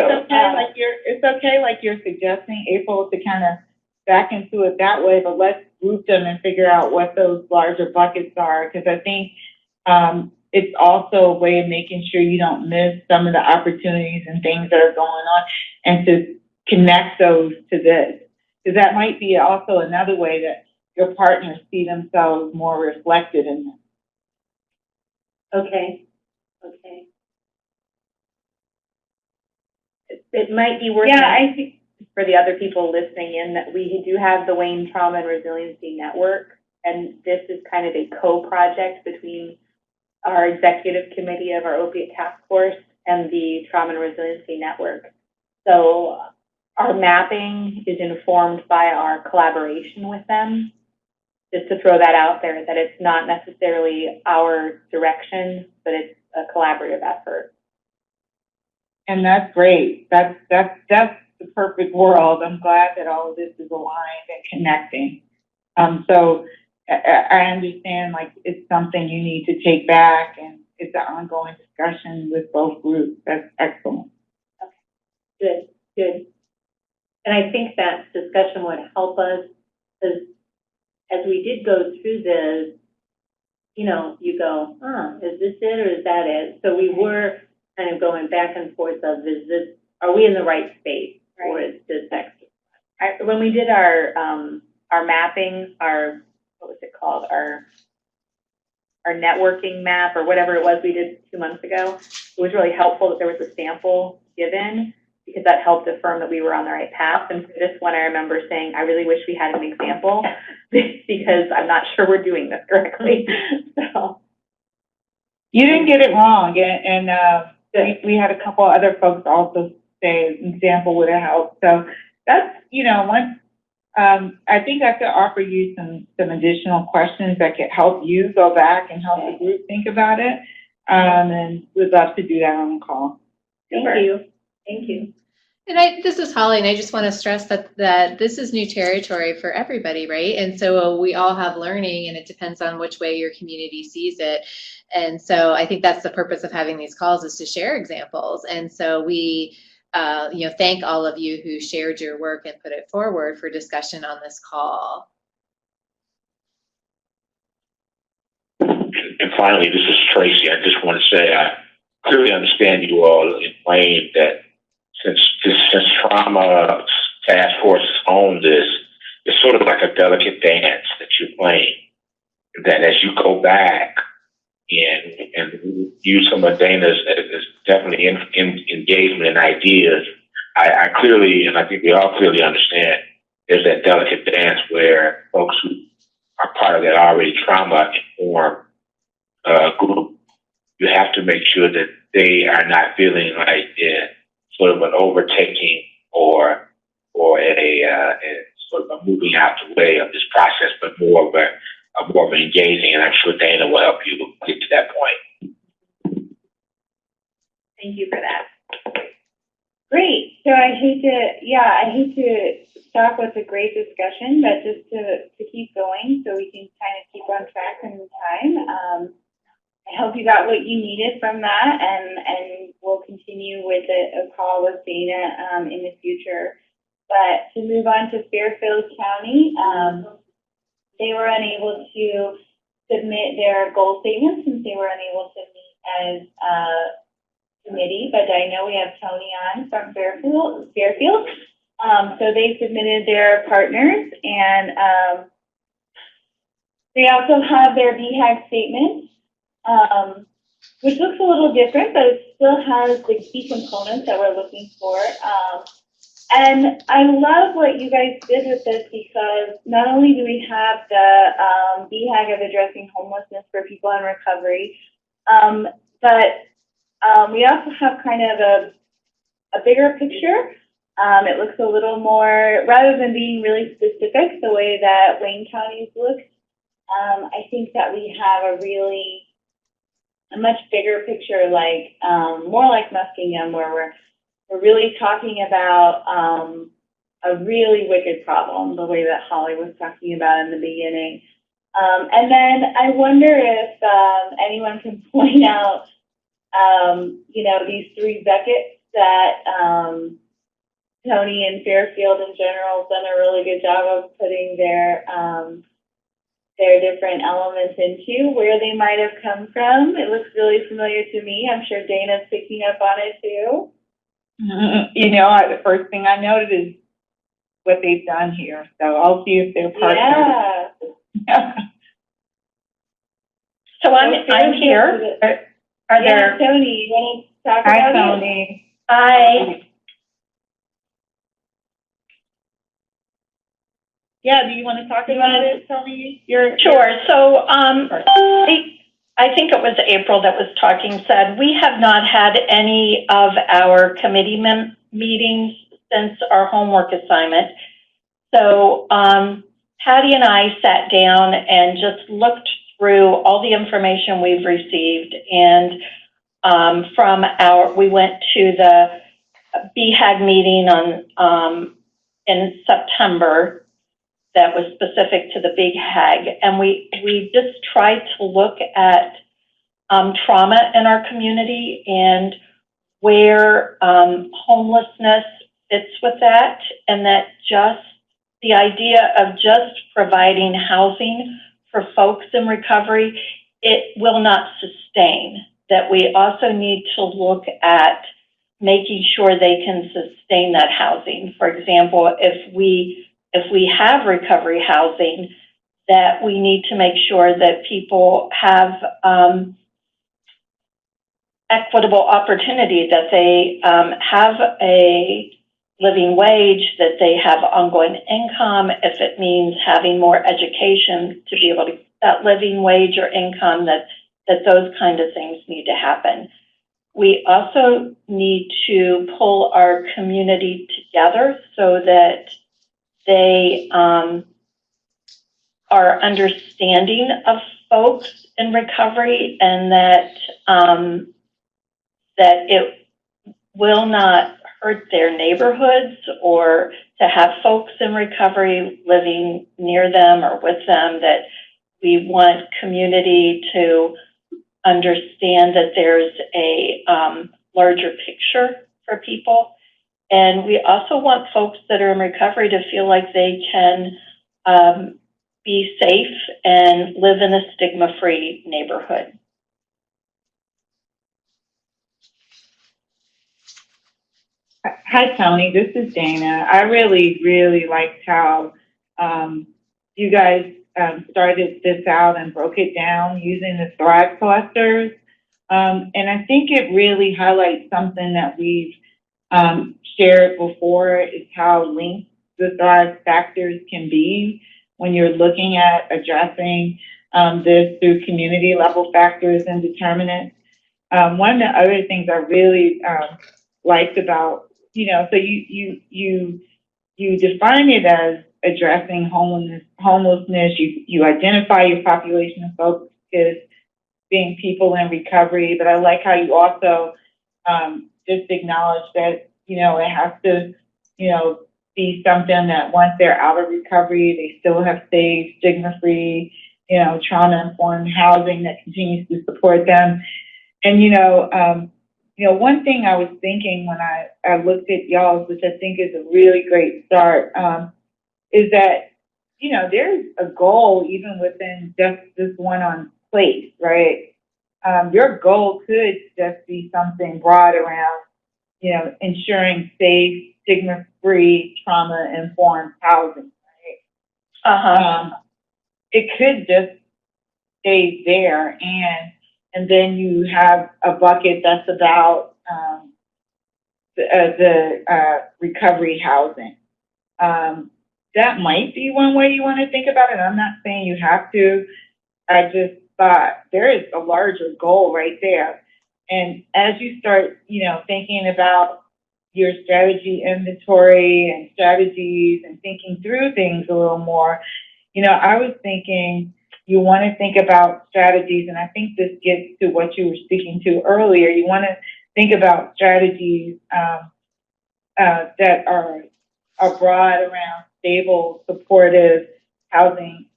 it's okay, like you're suggesting, April, to kind of back into it that way, but let's group them and figure out what those larger buckets are, because I think it's also a way of making sure you don't miss some of the opportunities and things that are going on, and to connect those to this, because that might be also another way that your partners see themselves more reflected in them. Okay. It might be worth I think. for the other people listening in that we do have the Wayne Trauma and Resiliency Network, and this is kind of a co-project between our executive committee of our opiate task force and the Trauma and Resiliency Network. So our mapping is informed by our collaboration with them. Just to throw that out there, that it's not necessarily our direction, but it's a collaborative effort. And that's great. That's the perfect world. I'm glad that all of this is aligned and connecting. So I understand, like, it's something you need to take back, and it's an ongoing discussion with both groups. That's excellent. Good, good. And I think that discussion would help us, because as we did go through this, you know, you go, is this it or is that it? So we were kind of going back and forth of, are we in the right space, or is this extra? When we did our mapping, what was it called? Our networking map, or whatever it was we did 2 months ago, it was really helpful that there was a sample given, because that helped affirm that we were on the right path. And for this one, I remember saying, I really wish we had an example because I'm not sure we're doing this correctly. So You didn't get it wrong, and we had a couple other folks also say an example would have helped. So that's, you know, one. I think I could offer you some additional questions that could help you go back and help the group think about it. And we'd love to do that on the call. Thank you. Thank you. And this is Holly, and I just want to stress that this is new territory for everybody, right? And so we all have learning, and it depends on which way your community sees it. And so I think that's the purpose of having these calls, is to share examples. And so we thank all of you who shared your work and put it forward for discussion on this call. And finally, this is Tracy. I just want to say I clearly understand you all in playing that since trauma task force owns this, it's sort of like a delicate dance that you're playing. That as you go back and use some of Dana's definitely engagement and ideas, I clearly, and I think we all clearly understand, there's that delicate dance where folks who are part of that already trauma-informed group, you have to make sure that they are not feeling like sort of an overtaking or a sort of a moving out the way of this process, but more of an engaging. And I'm sure Dana will help you get to that point. Thank you for that. Great. So I hate to stop with a great discussion, but just to keep going so we can kind of keep on track in time. I hope you got what you needed from that, and we'll continue with a call with Dana in the future. But to move on to Fairfield County, they were unable to submit their goal statements since they were unable to meet as a committee, but I know we have Tony on from Fairfield. So they submitted their partners, and they also have their BHAG statement, which looks a little different, but it still has the key components that we're looking for. And I love what you guys did with this, because not only do we have the BHAG of addressing homelessness for people in recovery, but we also have kind of a bigger picture. It looks a little more, rather than being really specific the way that Wayne County's looked, I think that we have a much bigger picture, like more like Muskingum, where we're really talking about a really wicked problem, the way that Holly was talking about in the beginning. And then I wonder if anyone can point out, these three buckets that Tony and Fairfield in general have done a really good job of putting their different elements into, where they might have come from. It looks really familiar to me. I'm sure Dana's picking up on it too. The first thing I noted is what they've done here. So I'll see if they're partners. Yeah. So I'm here. Are there? Tony, you want to talk Hi, about Tony. it? Hi. Yeah, do you want to talk about it, Tony? Sure. So I think it was April that was talking, said we have not had any of our committee meetings since our homework assignment. So Patty and I sat down and just looked through all the information we've received, and we went to the BHAG meeting in September that was specific to the Big Hag, and we just tried to look at trauma in our community and where homelessness fits with that, and that just the idea of just providing housing for folks in recovery, it will not sustain. That we also need to look at making sure they can sustain that housing. For example, if we have recovery housing, that we need to make sure that people have equitable opportunity, that they have a living wage, that they have ongoing income, if it means having more education to be able to get that living wage or income, that those kind of things need to happen. We also need to pull our community together so that they are understanding of folks in recovery, and that that it will not hurt their neighborhoods, or to have folks in recovery living near them or with them, that we want community to understand that there's a larger picture for people. And we also want folks that are in recovery to feel like they can be safe and live in a stigma-free neighborhood. Hi, Tony. This is Dana. I really liked how you guys started this out and broke it down using the Thrive clusters. And I think it really highlights something that we've shared before, is how linked the Thrive factors can be when you're looking at addressing this through community level factors and determinants. One of the other things I really liked about, so you define it as addressing homelessness. You identify your population of folks as being people in recovery, but I like how you also just acknowledge that, it has to, be something that once they're out of recovery, they still have safe, stigma-free, trauma-informed housing that continues to support them. And, one thing I was thinking when I looked at y'all's, which I think is a really great start, is that, there's a goal even within just this one on place, right? Your goal could just be something broad around, ensuring safe, stigma-free, trauma-informed housing, right? It could just stay there, and then you have a bucket that's about the recovery housing. That might be one way you want to think about it. I'm not saying you have to. I just thought there is a larger goal right there. And as you start, thinking about your strategy inventory and strategies and thinking through things a little more, I was thinking you want to think about strategies, and I think this gets to what you were speaking to earlier. You want to think about strategies that are broad around stable, supportive housing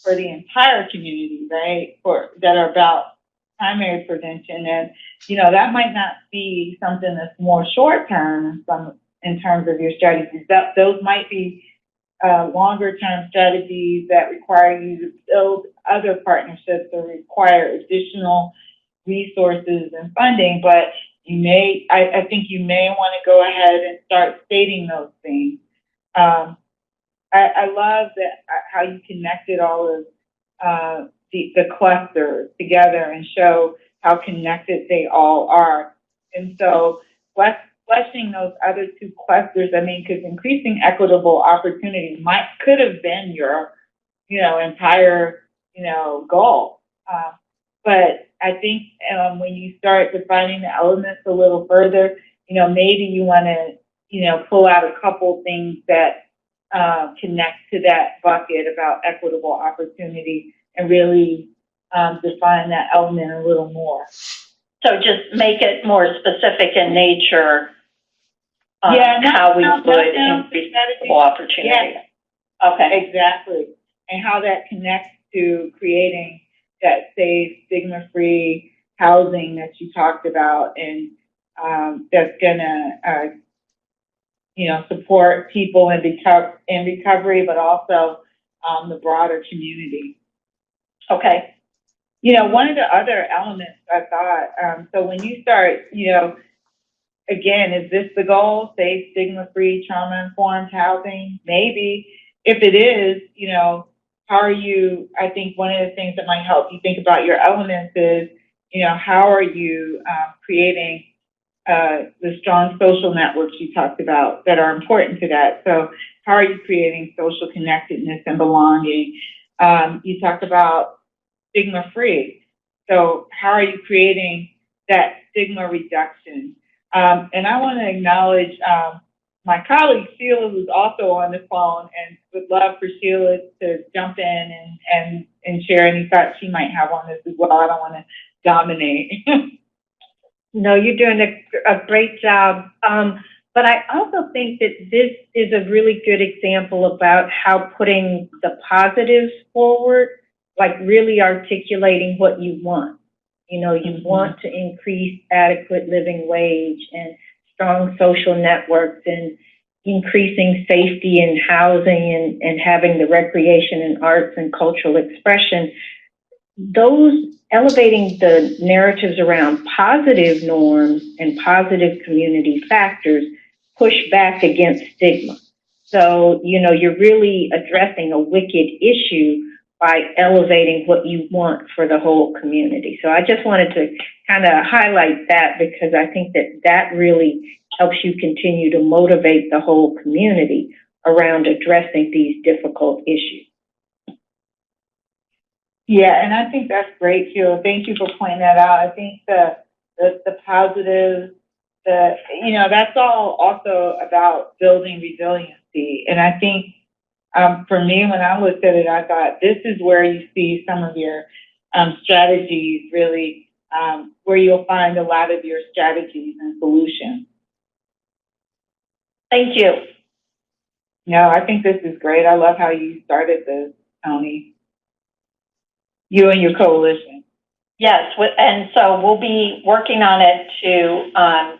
for the entire community, right? That are about primary prevention. And, that might not be something that's more short term in terms of your strategies. Those might be longer term strategies that require you to build other partnerships or require additional resources and funding. But I think you may want to go ahead and start stating those things. I love how you connected all of the clusters together and show how connected they all are. And so fleshing those other two clusters, because increasing equitable opportunity could have been your, entire, goal. But I think when you start defining the elements a little further, maybe you want to, pull out a couple things that connect to that bucket about equitable opportunity and really define that element a little more. So just make it more specific in nature on how we would increase equitable opportunity. Yeah. Okay. Exactly. And how that connects to creating that safe, stigma-free housing that you talked about, and that's gonna, support people in recovery, but also the broader community. Okay. One of the other elements I thought, so when you start, again, is this the goal? Safe, stigma-free, trauma-informed housing? Maybe. If it is, how are you, I think one of the things that might help you think about your elements is, how are you creating the strong social networks you talked about that are important to that? So how are you creating social connectedness and belonging? You talked about stigma-free. So how are you creating that stigma reduction? And I want to acknowledge my colleague Sheila, who's also on the phone, and would love for Sheila to jump in and share any thoughts she might have on this as well. I don't want to dominate. No, you're doing a great job. But I also think that this is a really good example about how putting the positives forward, like really articulating what you want. You want to increase adequate living wage and strong social networks and increasing safety in housing and having the recreation and arts and cultural expression. Those elevating the narratives around positive norms and positive community factors push back against stigma. So, you're really addressing a wicked issue by elevating what you want for the whole community. So I just wanted to kind of highlight that because I think that really helps you continue to motivate the whole community around addressing these difficult issues. Yeah, and I think that's great, Sheila. Thank you for pointing that out. I think the positive, that's all also about building resiliency. And I think for me, when I looked at it, I thought this is where you see some of your strategies really, where you'll find a lot of your strategies and solutions. Thank you. No, I think this is great. I love how you started this, Tony. You and your coalition. Yes, and so we'll be working on it to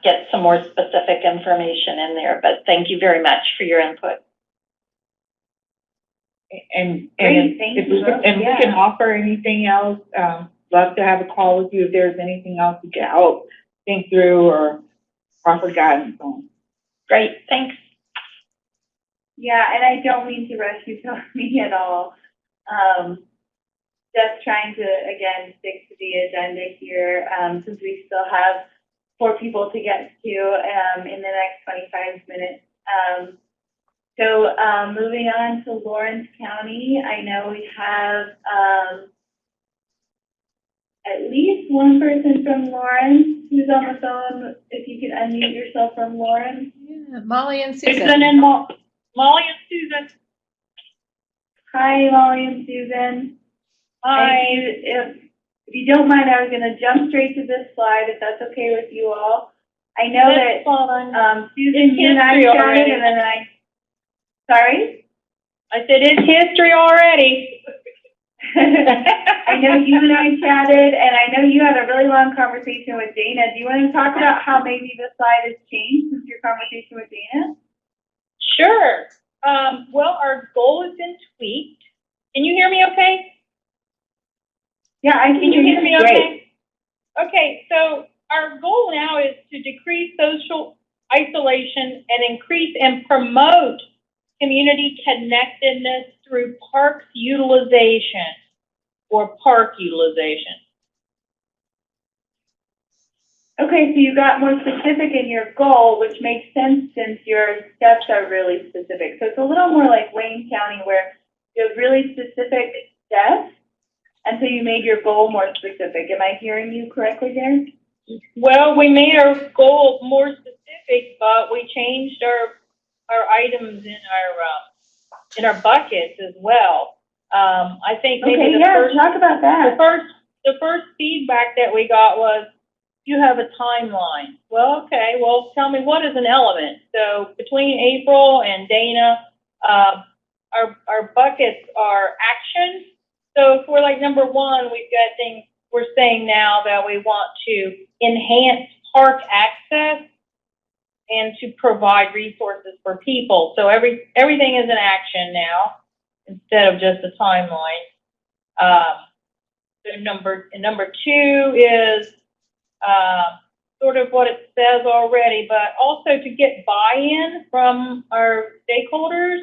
get some more specific information in there, but thank you very much for your input. And Great, thank you. We can offer anything else. Love to have a call with you if there's anything else we can help think through or offer guidance on. Great, thanks. Yeah, and I don't mean to rush you, Tony, at all. Just trying to, again, stick to the agenda here, since we still have 4 people to get to in the next 25 minutes. So moving on to Lawrence County, I know we have at least one person from Lawrence who's on the phone. If you could unmute yourself from Lawrence. Yeah, Molly and Susan. Susan and Molly and Susan. Hi, Molly and Susan. Hi. If you don't mind, I was going to jump straight to this slide, if that's okay with you all. I know that Susan, you and I chatted, and then sorry? I said it's history already. I know you and I chatted, and I know you had a really long conversation with Dana. Do you want to talk about how maybe the slide has changed since your conversation with Dana? Sure. Well, our goal has been tweaked. Can you hear me okay? Yeah, I can hear you. Hear me great. Okay? Okay, so our goal now is to decrease social isolation and increase and promote community connectedness through parks utilization or park utilization. Okay, so you got more specific in your goal, which makes sense since your steps are really specific. So it's a little more like Wayne County where you have really specific steps, and so you made your goal more specific. Am I hearing you correctly there? Well, we made our goal more specific, but we changed our items in our buckets as well. I think maybe talk about that. The first feedback that we got was, you have a timeline. Well, okay, well, tell me, what is an element? So between April and Dana, our buckets are action. So for like number 1, we've got things we're saying now that we want to enhance park access and to provide resources for people. So everything is in action now instead of just a timeline. So number two is sort of what it says already, but also to get buy-in from our stakeholders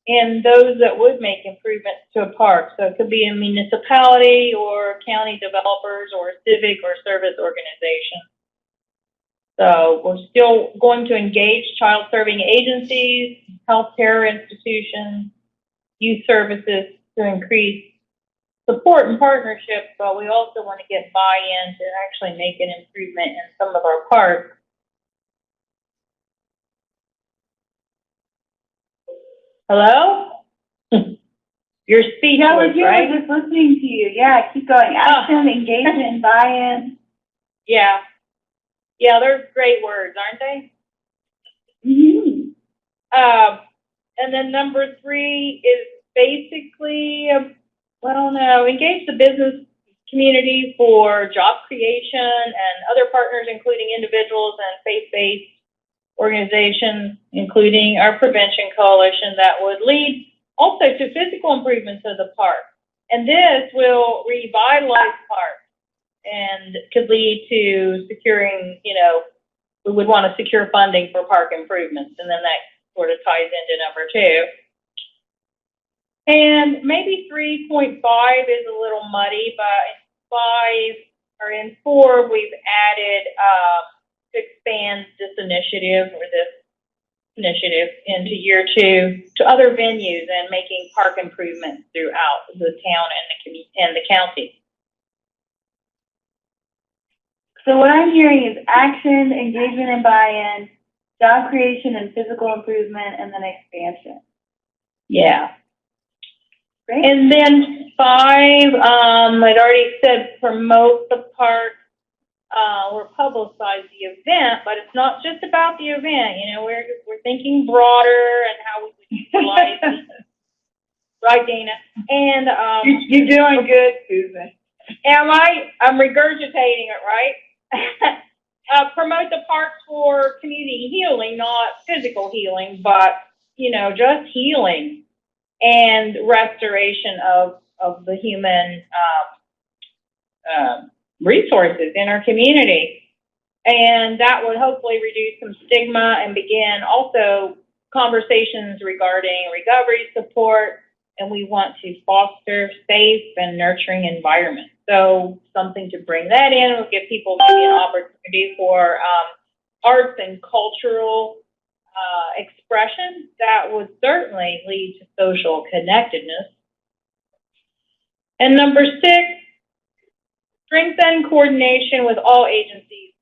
and those that would make improvements to a park. So it could be a municipality or county developers or civic or service organization. So we're still going to engage child-serving agencies, healthcare institutions, youth services to increase support and partnership, but we also want to get buy-in to actually make an improvement in some of our parks. Hello? You're speechless, No, we're here, right? we're just listening to you. Yeah, keep going. Action, engagement, buy-in. Yeah. Yeah, they're great words, aren't they? Mm-hmm. And then number three is basically, engage the business community for job creation and other partners, including individuals and faith-based organizations, including our prevention coalition, that would lead also to physical improvements of the park. And this will revitalize parks and could lead to securing, we would want to secure funding for park improvements. And then that sort of ties into number two. And maybe 3.5 is a little muddy, but in 4, we've added to expand this initiative into year 2 to other venues and making park improvements throughout the town and the county. So what I'm hearing is action, engagement and buy-in, job creation and physical improvement, and then expansion. Yeah. Great. And then 5, I'd already said promote the park or publicize the event, but it's not just about the event. We're thinking broader and how we would utilize it. Right, Dana? And You're doing good, Susan. am I? I'm regurgitating it, right? Promote the parks for community healing, not physical healing, but just healing and restoration of the human resources in our community. And that would hopefully reduce some stigma and begin also conversations regarding recovery support. And we want to foster safe and nurturing environments. So something to bring that in will give people maybe an opportunity for arts and cultural expression that would certainly lead to social connectedness. And number 6, strengthen coordination with all agencies,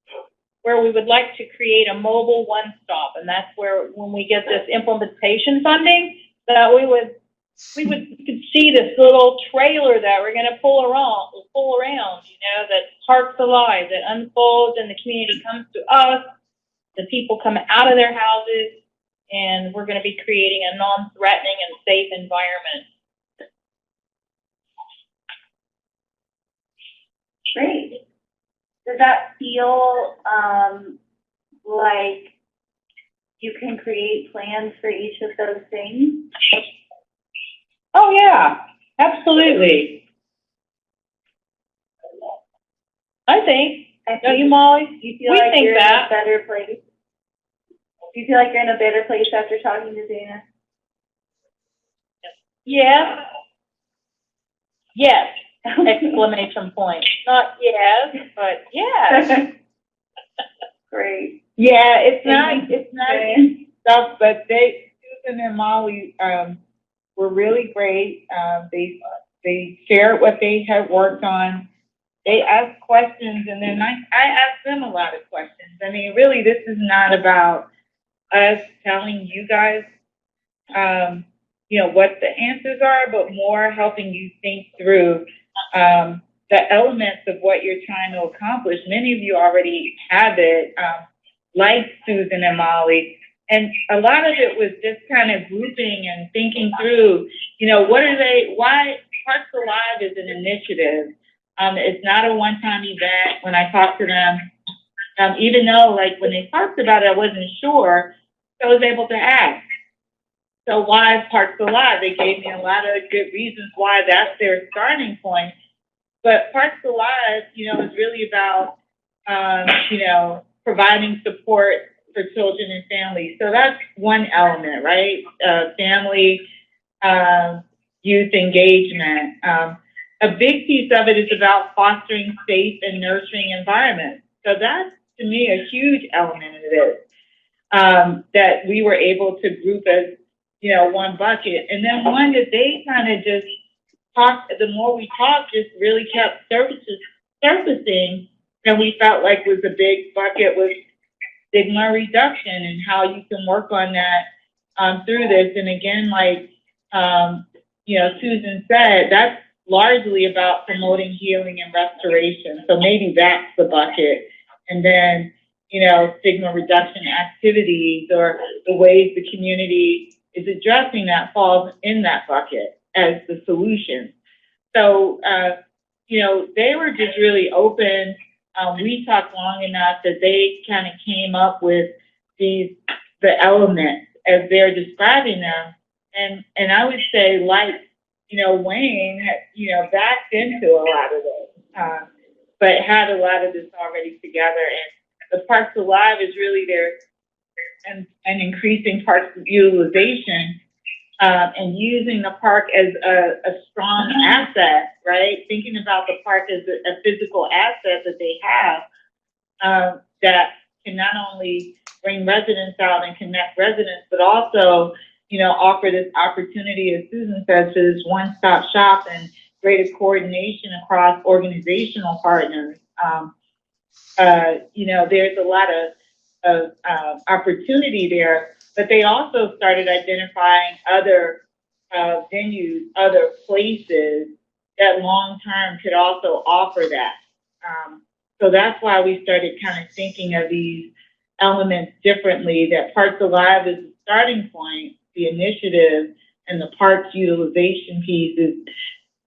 where we would like to create a mobile one-stop. And that's where, when we get this implementation funding, that we could see this little trailer that we're going to pull around, that Parks Alive, that unfolds and the community comes to us, the people come out of their houses, and we're going to be creating a non-threatening and safe environment. Great. Does that feel like you can create plans for each of those things? Oh, yeah, absolutely. I think. Don't you, Molly? Do you feel like think you're that. in a better place? Do you feel like you're in a better place after talking to Dana? Yes. Yes. Exclamation point. Not yes, but yes. Great. Yeah, it's not stuff, but Susan and Molly were really great. They shared what they had worked on. They asked questions, and then I asked them a lot of questions. I mean, really, this is not about us telling you guys, what the answers are, but more helping you think through the elements of what you're trying to accomplish. Many of you already have it, like Susan and Molly. And a lot of it was just kind of grouping and thinking through, why Parks Alive is an initiative. It's not a one-time event. When I talked to them, Even though, like, when they talked about it, I wasn't sure, so I was able to ask. So why Parks Alive? They gave me a lot of good reasons why that's their starting point. But Parks Alive, is really about, providing support for children and families. So that's one element, right? Family, youth engagement. A big piece of it is about fostering safe and nurturing environments. So that's, to me, a huge element of this, that we were able to group as, one bucket. And then one that they kind of just talked, the more we talked, just really kept surfacing, and we felt like was a big bucket was stigma reduction and how you can work on that through this. And again, like, Susan said, that's largely about promoting healing and restoration. So maybe that's the bucket. And then, stigma reduction activities or the ways the community is addressing that falls in that bucket as the solution. So, they were just really open. We talked long enough that they kind of came up with the elements as they're describing them. And I would say, like, Wayne, backed into a lot of this, but had a lot of this already together. And the Parks Alive is really there and increasing parks utilization, and using the park as a strong asset, right? Thinking about the park as a physical asset that they have, that can not only bring residents out and connect residents, but also, offer this opportunity, as Susan said, to this one-stop shop and greater coordination across organizational partners. There's a lot of opportunity there, but they also started identifying other venues, other places that long-term could also offer that. So that's why we started kind of thinking of these elements differently, that Parks Alive is the starting point, the initiative, and the parks utilization piece is,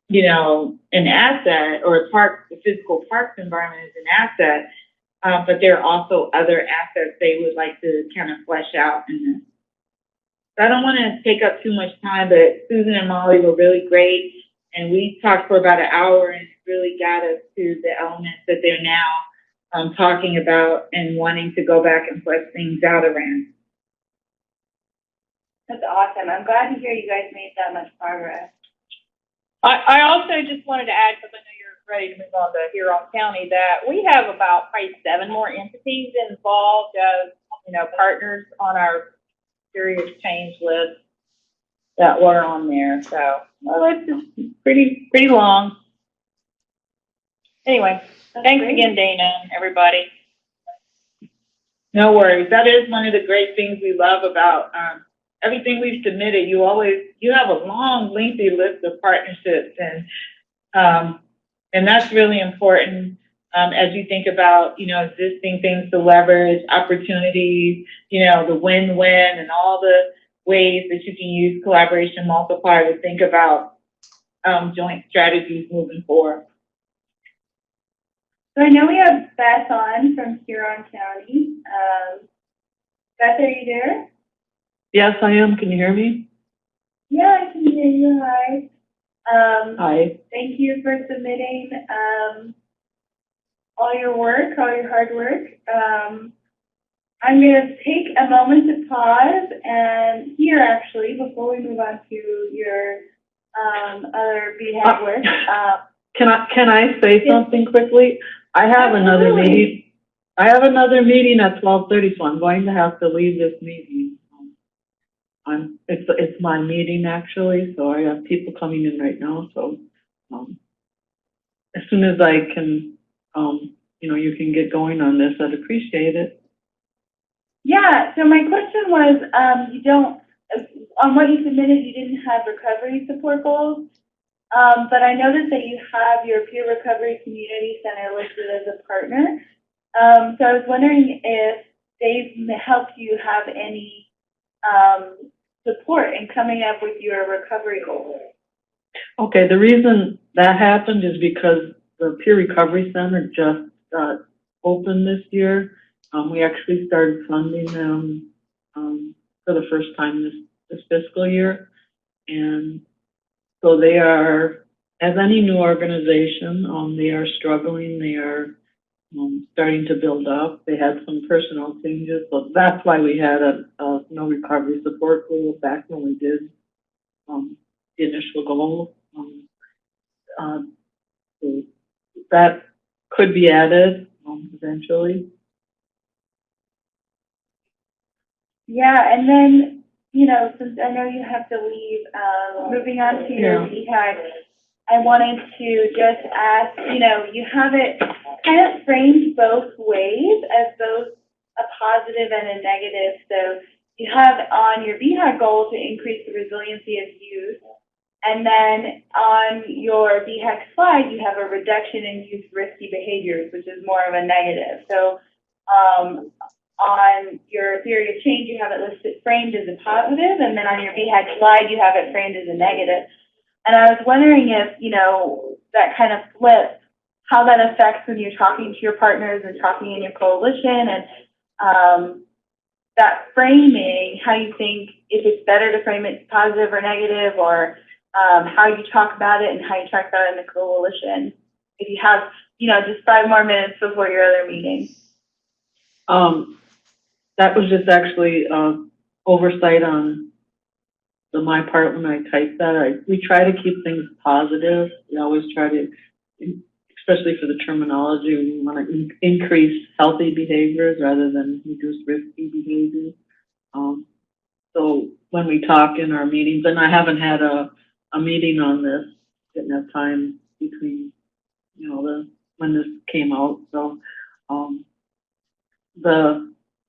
an asset, or the physical parks environment is an asset, but there are also other assets they would like to kind of flesh out in this. So I don't want to take up too much time, but Susan and Molly were really great, and we talked for about an hour and really got us to the elements that they're now talking about and wanting to go back and flesh things out around. That's awesome. I'm glad to hear you guys made that much progress. I also just wanted to add, because I know you're ready to move on to Huron County, that we have about probably 7 more entities involved as, partners on our serious change list that were on there. So, it's just pretty long. Anyway, thanks again, Dana, and everybody. No worries. That is one of the great things we love about everything we've submitted. You have a long, lengthy list of partnerships, and that's really important as you think about, existing things to leverage, opportunities, the win-win, and all the ways that you can use collaboration multiplier to think about joint strategies moving forward. So I know we have Beth on from Huron County. Beth, are you there? Yes, I am. Can you hear me? Yeah, I can hear you. Hi. Hi. Thank you for submitting all your work, all your hard work. I'm going to take a moment to pause and hear, actually, before we move on to your other BHAG work. Can I say something quickly? I have another meeting. I have another meeting at 12:30, so I'm going to have to leave this meeting. It's my meeting, actually, so I have people coming in right now. So as soon as I can, you can get going on this, I'd appreciate it. Yeah, so my question was, on what you submitted, you didn't have recovery support goals, but I noticed that you have your Peer Recovery Community Center listed as a partner. So I was wondering if they've helped you have any support in coming up with your recovery goals. Okay, the reason that happened is because the Peer Recovery Center just got open this year. We actually started funding them, for the first time this fiscal year. And so they are, as any new organization, they are struggling. They are starting to build up. They had some personnel changes, so that's why we had a no recovery support goal back when we did the initial goal. So that could be added eventually. Yeah, and then, you know, since I know you have to leave, moving on to your VHAG, I wanted to just ask, you know, you have it kind of framed both ways as both a positive and a negative. So you have on your VHAG goal to increase the resiliency of youth. And then on your VHAG slide, you have a reduction in youth risky behaviors, which is more of a negative. So on your theory of change, you have it listed framed as a positive, and then on your VHAG slide, you have it framed as a negative. And I was wondering if, you know, that kind of flip, how that affects when you're talking to your partners and talking in your coalition, and that framing, how you think if it's better to frame it positive or negative, or how you talk about it and how you talk about it in the coalition. If you have, you know, just 5 more minutes before your other meeting. That was just actually oversight on my part when I typed that. We try to keep things positive. We always try to, especially for the terminology, we want to increase healthy behaviors rather than reduce risky behaviors. So when we talk in our meetings, and I haven't had a meeting on this, didn't have time between, you know, when this came out. So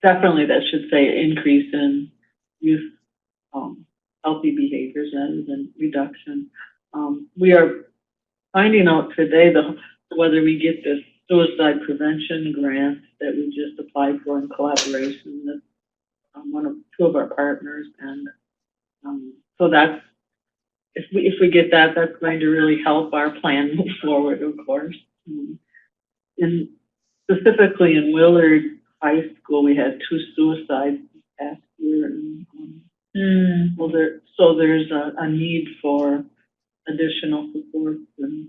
definitely that should say increase in youth healthy behaviors rather than reduction. We are finding out today whether we get this suicide prevention grant that we just applied for in collaboration with two of our partners, and so that's if we get that, that's going to really help our plan move forward, of course. And specifically in Willard High School, we had 2 suicides this past year, and so there's a need for additional support, and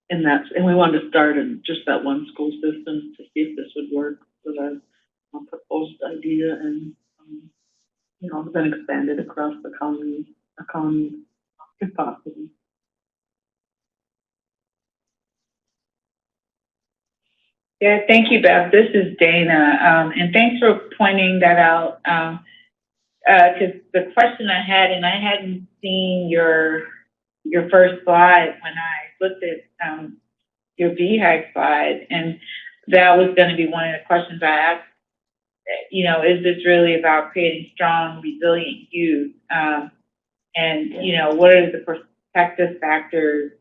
we wanted to start in just that one school system to see if this would work with our proposed idea, and you know, then expanded across the county if possible. Yeah, thank you, Beth. This is Dana, and thanks for pointing that out. Because the question I had, and I hadn't seen your first slide when I looked at your VHAG slide, and that was going to be one of the questions I asked. You know, is this really about creating strong, resilient youth? And you know, what are the protective factors?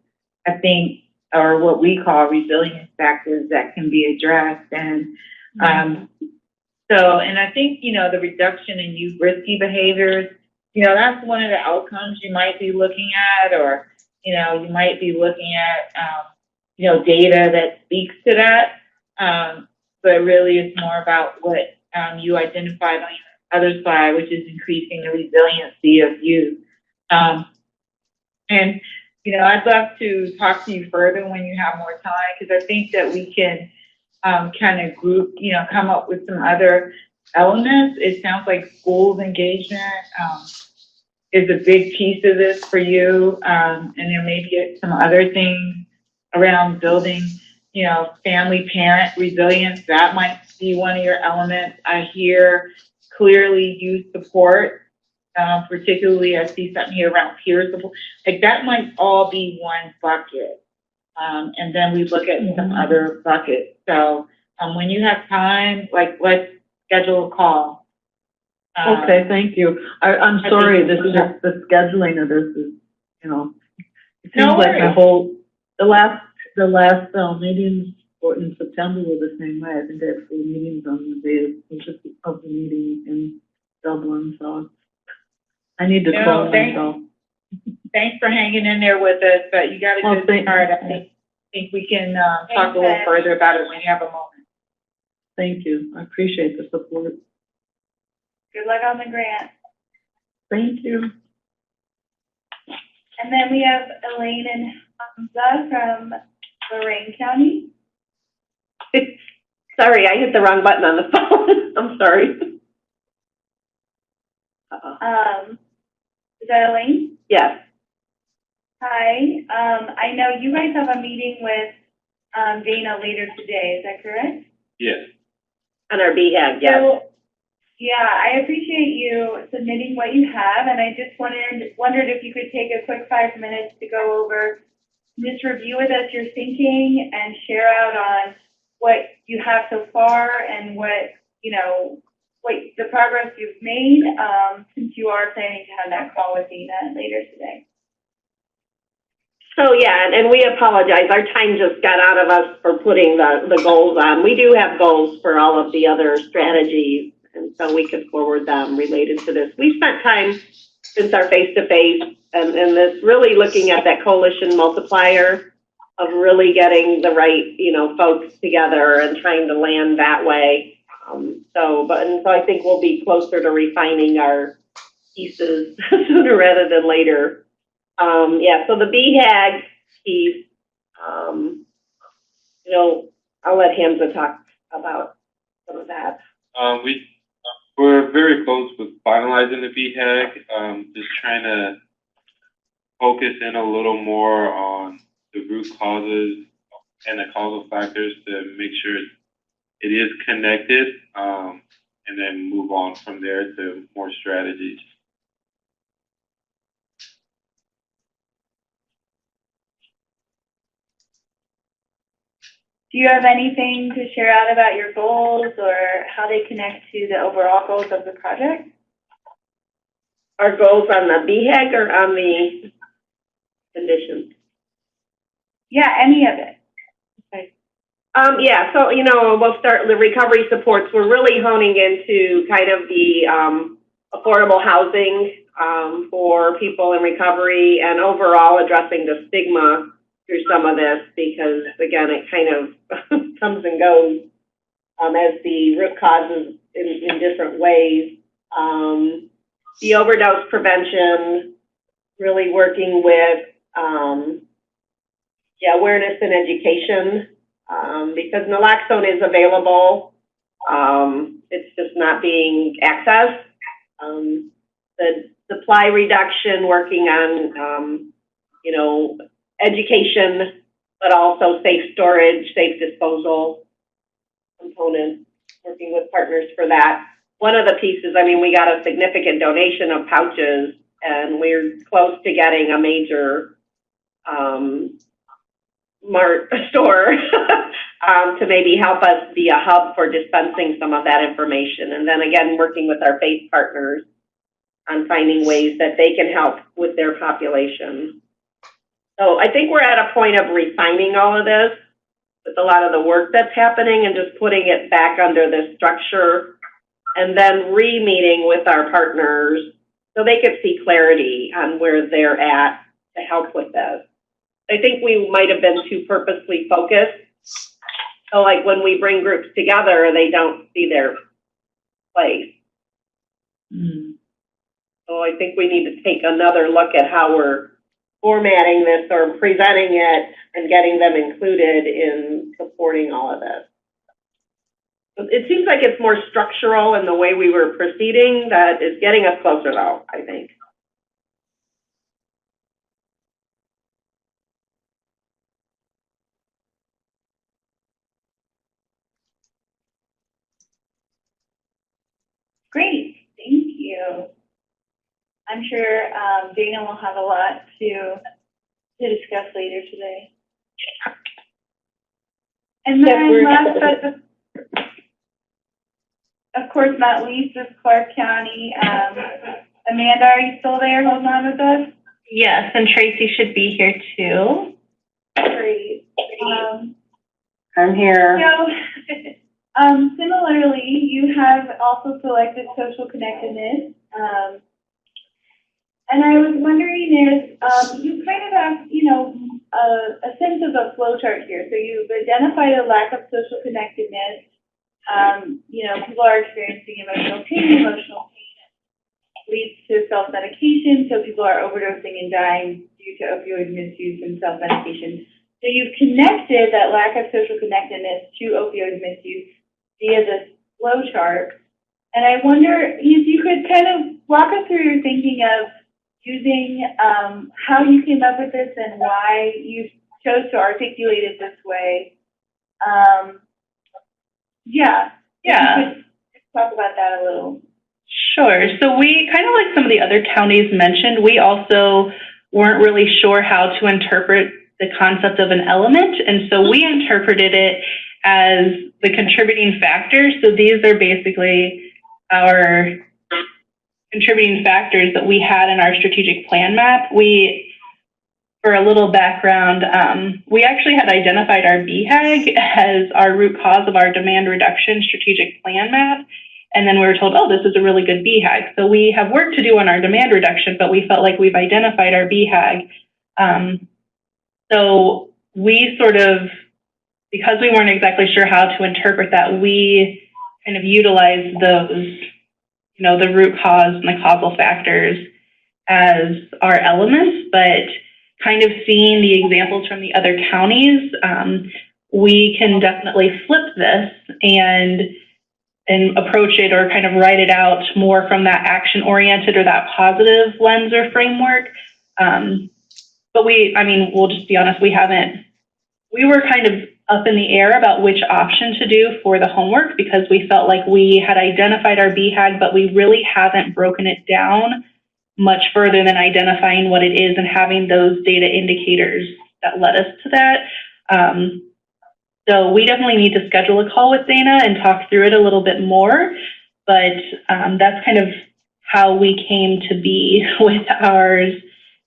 I think, or what we call resilience factors that can be addressed, and and I think, you know, the reduction in youth risky behaviors, you know, that's one of the outcomes you might be looking at, or, you know, you might be looking at, you know, data that speaks to that. But really it's more about what you identified on your other side, which is increasing the resiliency of youth. And, you know, I'd love to talk to you further when you have more time, because I think that we can kind of group, you know, come up with some other elements. It sounds like schools engagement is a big piece of this for you, and there may be some other things around building, you know, family parent resilience. That might be one of your elements. I hear clearly youth support, particularly I see something here around peer support. Like that might all be one bucket. And then we look at some other buckets. So when you have time, like let's schedule a call. Okay, thank you. I'm sorry, the scheduling of this is, you know, it seems like the last meetings in September were the same way. I think I had 4 meetings on the day of the meeting in Dublin, so I need to close myself. Thanks for hanging in there with us, but you got a good start, I think. think we can, talk a little further about it when you have a moment. Thank you. I appreciate the support. Good luck on the grant. Thank you. And then we have Elaine and Hamza from Lorraine County. Sorry, I hit the wrong button on the phone. I'm sorry. Is that Elaine? Yes. Hi. I know you guys have a meeting with Dana later today. Is that correct? Yes. On our BHAG, yes. So, yeah, I appreciate you submitting what you have, and I just wondered if you could take a quick 5 minutes to go over, just review with us your thinking and share out on what you have so far and what the progress you've made since you are planning to have that call with Dana later today. So, yeah, and we apologize. Our time just got out of us for putting the goals on. We do have goals for all of the other strategies, and so we could forward them related to this. We spent time since our face-to-face and this really looking at that coalition multiplier of really getting the right, folks together and trying to land that way. So I think we'll be closer to refining our pieces sooner rather than later. So the BHAG piece, I'll let Hamza talk about some of that. We're very close with finalizing the BHAG, just trying to focus in a little more on the root causes and the causal factors to make sure it is connected, and then move on from there to more strategies. Do you have anything to share out about your goals or how they connect to the overall goals of the project? Our goals on the BHAG or on the conditions? Yeah, any of it. Okay. So, we'll start the recovery supports. We're really honing into kind of the affordable housing for people in recovery and overall addressing the stigma through some of this because, again, it kind of comes and goes as the root causes in different ways. The overdose prevention, really working with awareness and education because naloxone is available. It's just not being accessed. The supply reduction, working on, education, but also safe storage, safe disposal components, working with partners for that. One of the pieces, we got a significant donation of pouches, and we're close to getting a major mart store to maybe help us be a hub for dispensing some of that information. And then again, working with our faith partners on finding ways that they can help with their population. So I think we're at a point of refining all of this with a lot of the work that's happening and just putting it back under this structure and then re-meeting with our partners so they could see clarity on where they're at to help with this. I think we might have been too purposely focused. So like when we bring groups together, they don't see their place. Mm. So I think we need to take another look at how we're formatting this or presenting it and getting them included in supporting all of this. It seems like it's more structural in the way we were proceeding that is getting us closer though, I think. Great, thank you. I'm sure Dana will have a lot to discuss later today. And then last but of course not least is Clark County. Amanda, are you still there holding on with us? Yes, and Tracy should be here too. Great. I'm here. So, similarly, you have also selected social connectedness. And I was wondering if, you kind of have, you know, a sense of a flow chart here. So you've identified a lack of social connectedness. You know, people are experiencing emotional pain leads to self-medication, so people are overdosing and dying due to opioid misuse and self-medication. So you've connected that lack of social connectedness to opioid misuse via this flow chart. And I wonder if you could kind of walk us through your thinking of using how you came up with this and why you chose to articulate it this way. Yeah. Yeah. Just talk about that a little. Sure. So we kind of like some of the other counties mentioned, we also weren't really sure how to interpret the concept of an element. And so we interpreted it as the contributing factors. So these are basically our contributing factors that we had in our strategic plan map. For a little background, we actually had identified our BHAG as our root cause of our demand reduction strategic plan map. And then we were told, oh, this is a really good BHAG. So we have work to do on our demand reduction, but we felt like we've identified our BHAG. So we sort of, because we weren't exactly sure how to interpret that, we kind of utilized those, you know, the root cause and the causal factors as our elements, but kind of seeing the examples from the other counties, we can definitely flip this and approach it or kind of write it out more from that action-oriented or that positive lens or framework. But we'll just be honest, we were kind of up in the air about which option to do for the homework because we felt like we had identified our BHAG, but we really haven't broken it down much further than identifying what it is and having those data indicators that led us to that. So we definitely need to schedule a call with Dana and talk through it a little bit more, but that's kind of how we came to be with ours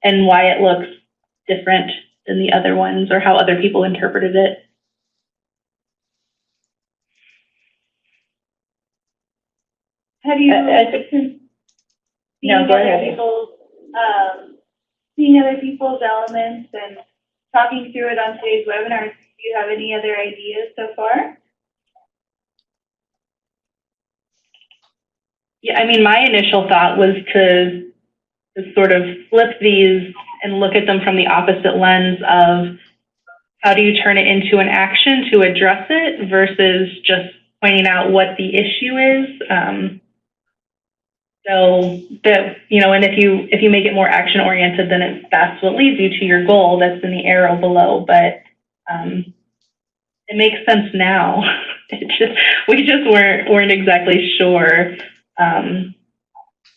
and why it looks different than the other ones or how other people interpreted it. Have you seeing other people's elements and talking through it on today's webinar? Do you have any other ideas so far? Yeah, I mean, my initial thought was to sort of flip these and look at them from the opposite lens of how do you turn it into an action to address it versus just pointing out what the issue is. So that, you know, and if you make it more action oriented, then that's what leads you to your goal that's in the arrow below. But it makes sense now. We just weren't exactly sure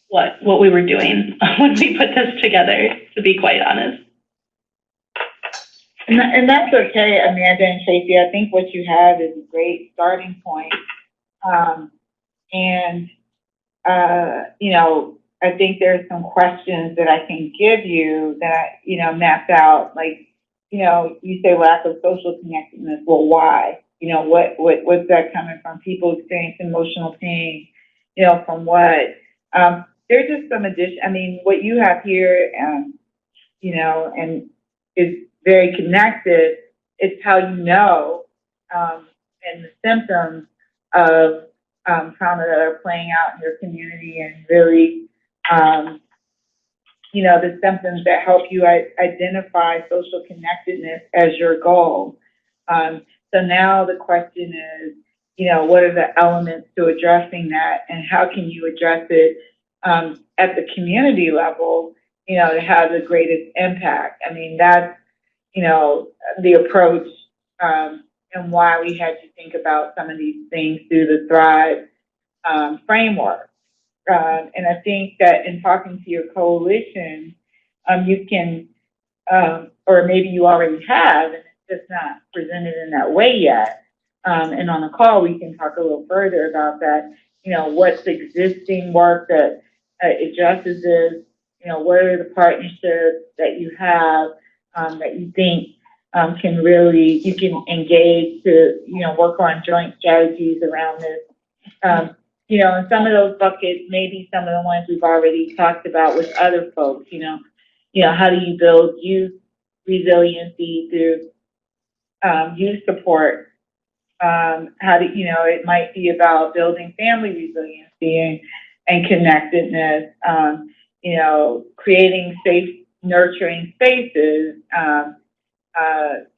what we were doing when we put this together, to be quite honest. And that's okay, Amanda and Tracy. I think what you have is a great starting point. You know, I think there's some questions that I can give you that I, you know, mapped out. Like, you know, you say lack of social connectedness. Well, why? You know, what's that coming from? People experiencing emotional pain. You know, from what? There's just some addition. I mean, what you have here, you know, and is very connected. It's how you know, and the symptoms of trauma that are playing out in your community, and really, you know, the symptoms that help you identify social connectedness as your goal. So now the question is, you know, what are the elements to addressing that, and how can you address it at the community level, you know, to have the greatest impact? I mean, that's, you know, the approach, and why we had to think about some of these things through the Thrive framework. And I think that in talking to your coalition, you can, or maybe you already have, and it's just not presented in that way yet. And on the call, we can talk a little further about that. You know, what's existing work that addresses this? You know, what are the partnerships that you have that you think can really, you can engage to, you know, work on joint strategies around this. you know, and some of those buckets, maybe some of the ones we've already talked about with other folks, you know, how do you build youth resiliency through youth support? How do, you know, it might be about building family resiliency and connectedness, you know, creating safe, nurturing spaces,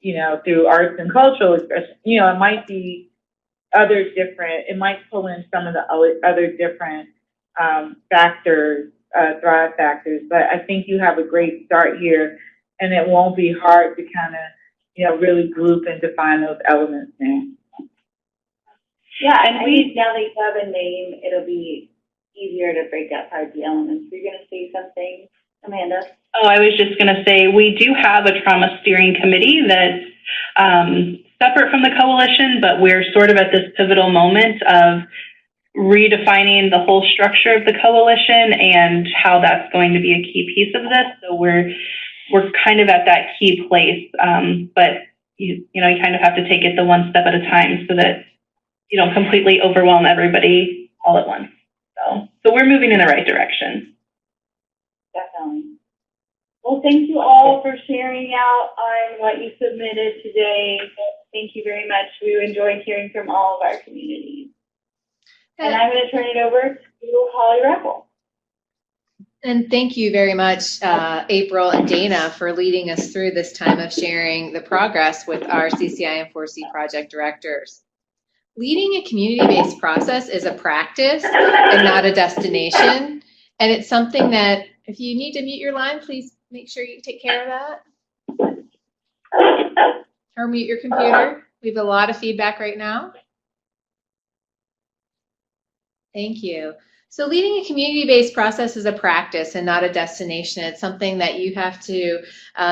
you know, through arts and cultural expression. You know, it might be other different, it might pull in some of the other different factors, thrive factors, but I think you have a great start here, and it won't be hard to kind of, you know, really group and define those elements now. Yeah, and now that you have a name, it'll be easier to break apart the elements. You're going to say something, Amanda? Oh, I was just going to say, we do have a trauma steering committee that's separate from the coalition, but we're sort of at this pivotal moment of redefining the whole structure of the coalition and how that's going to be a key piece of this. So we're kind of at that key place, but you know, you kind of have to take it the one step at a time so that you don't completely overwhelm everybody all at once. So we're moving in the right direction. Definitely. Well, thank you all for sharing out on what you submitted today. Thank you very much. We enjoyed hearing from all of our communities. And I'm going to turn it over to Holly Rappel. And thank you very much, April and Dana, for leading us through this time of sharing the progress with our CCIM4C project directors. Leading a community-based process is a practice and not a destination. And it's something that if you need to mute your line, please make sure you take care of that. Or mute your computer. We have a lot of feedback right now. Thank you. So leading a community-based process is a practice and not a destination. It's something that you have to,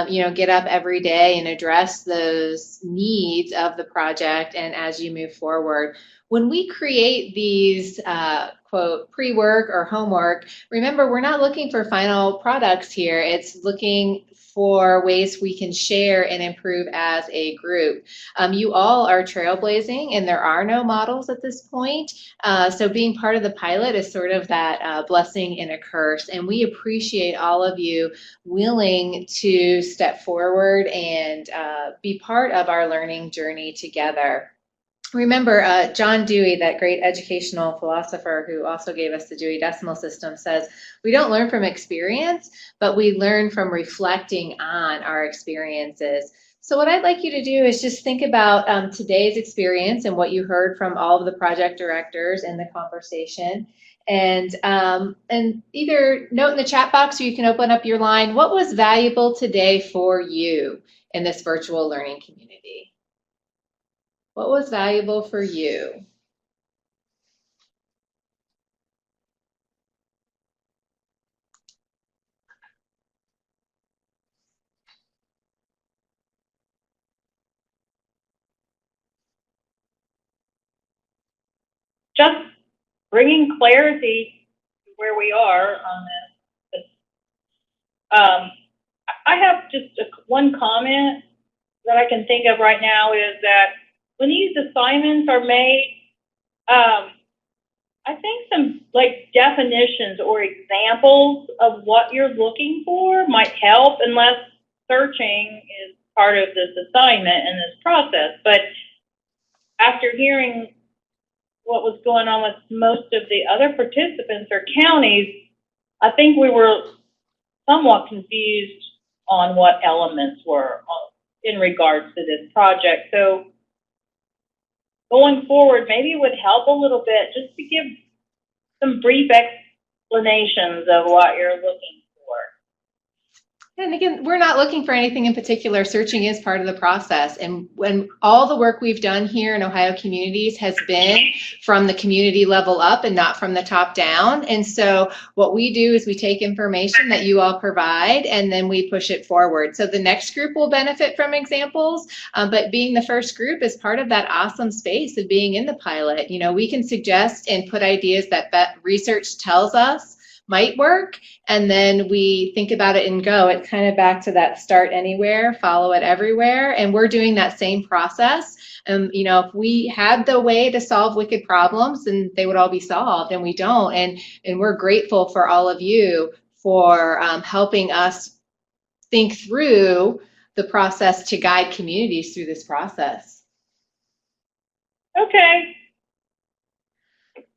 you know, get up every day and address those needs of the project and as you move forward. When we create these, quote, pre-work or homework, remember, we're not looking for final products here. It's looking for ways we can share and improve as a group. You all are trailblazing, and there are no models at this point. So being part of the pilot is sort of that blessing and a curse. And we appreciate all of you willing to step forward and be part of our learning journey together. Remember, John Dewey, that great educational philosopher who also gave us the Dewey Decimal System, says we don't learn from experience, but we learn from reflecting on our experiences. So what I'd like you to do is just think about today's experience and what you heard from all of the project directors in the conversation. And either note in the chat box or you can open up your line, what was valuable today for you in this virtual learning community? What was valuable for you? Just bringing clarity to where we are on this. I have just one comment that I can think of right now is that when these assignments are made, I think some like definitions or examples of what you're looking for might help, unless searching is part of this assignment and this process. But after hearing what was going on with most of the other participants or counties, I think we were somewhat confused on what elements were in regards to this project. So going forward, maybe it would help a little bit just to give some brief explanations of what you're looking for. And again, we're not looking for anything in particular. Searching is part of the process. And when all the work we've done here in Ohio Communities has been from the community level up and not from the top down. And so what we do is we take information that you all provide and then we push it forward. So the next group will benefit from examples, but being the first group is part of that awesome space of being in the pilot. You know, we can suggest and put ideas that research tells us might work, and then we think about it and go. It's kind of back to that start anywhere, follow it everywhere, and we're doing that same process You know, if we had the way to solve wicked problems, then they would all be solved, and we don't. And we're grateful for all of you for helping us think through the process to guide communities through this process. Okay.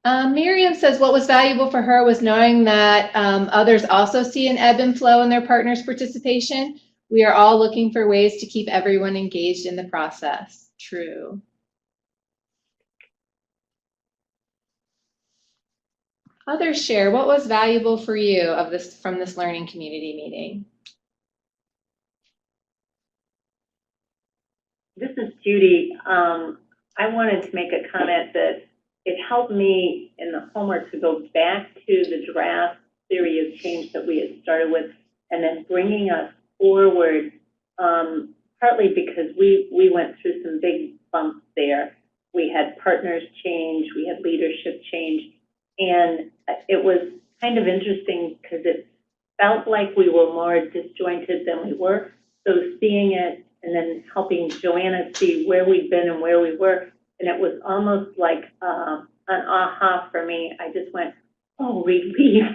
Miriam says what was valuable for her was knowing that others also see an ebb and flow in their partner's participation. We are all looking for ways to keep everyone engaged in the process. True. Others share what was valuable for you from this learning community meeting. This is Judy. I wanted to make a comment that it helped me in the homework to go back to the draft theory of change that we had started with, and then bringing us forward, partly because we went through some big bumps there. We had partners change, we had leadership change, and it was kind of interesting because it felt like we were more disjointed than we were. So seeing it and then helping Joanna see where we'd been and where we were, and it was almost like an aha for me. I just went, oh, relief,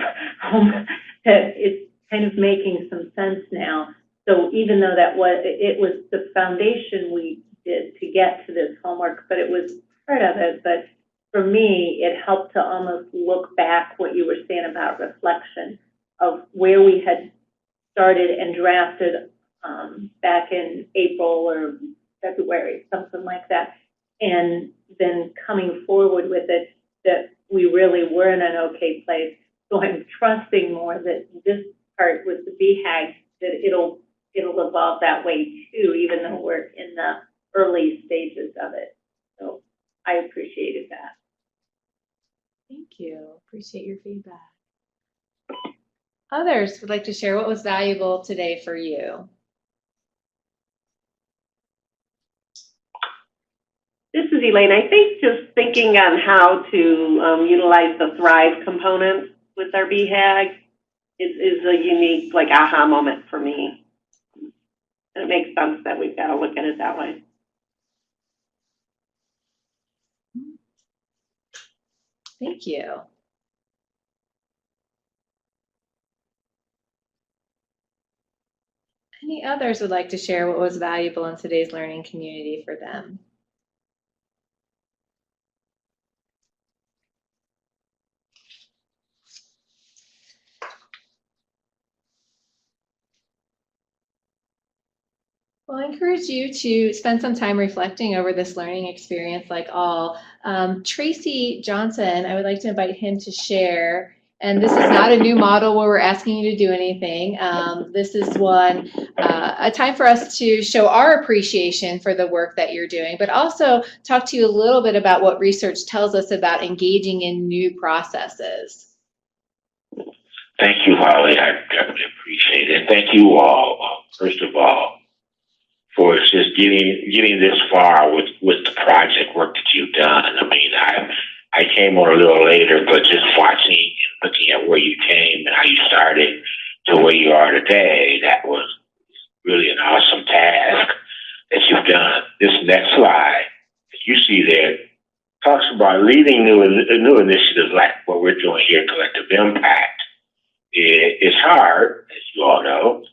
that it's kind of making some sense now. So even though it was the foundation we did to get to this homework, but it was part of it. But for me, it helped to almost look back what you were saying about reflection of where we had started and drafted back in April or February, something like that. And then coming forward with it, that we really were in an okay place. So I'm trusting more that this part with the BHAG, that it'll evolve that way too, even though we're in the early stages of it. So I appreciated that. Thank you. Appreciate your feedback. Others would like to share what was valuable today for you. This is Elaine. I think just thinking on how to utilize the Thrive component with our BHAG is a unique, like, aha moment for me. And it makes sense that we've got to look at it that way. Thank you. Any others would like to share what was valuable in today's learning community for them? Well, I encourage you to spend some time reflecting over this learning experience like all. Tracy Johnson, I would like to invite him to share. And this is not a new model where we're asking you to do anything. This is a time for us to show our appreciation for the work that you're doing, but also talk to you a little bit about what research tells us about engaging in new processes. Thank you, Holly. I definitely appreciate it. Thank you all, first of all, for just getting this far with the project work that you've done. I mean, I came on a little later, but just watching and looking at where you came and how you started to where you are today, that was really an awesome task that you've done. This next slide that you see there talks about leading new initiatives like what we're doing here, Collective Impact. It's hard, as you all know,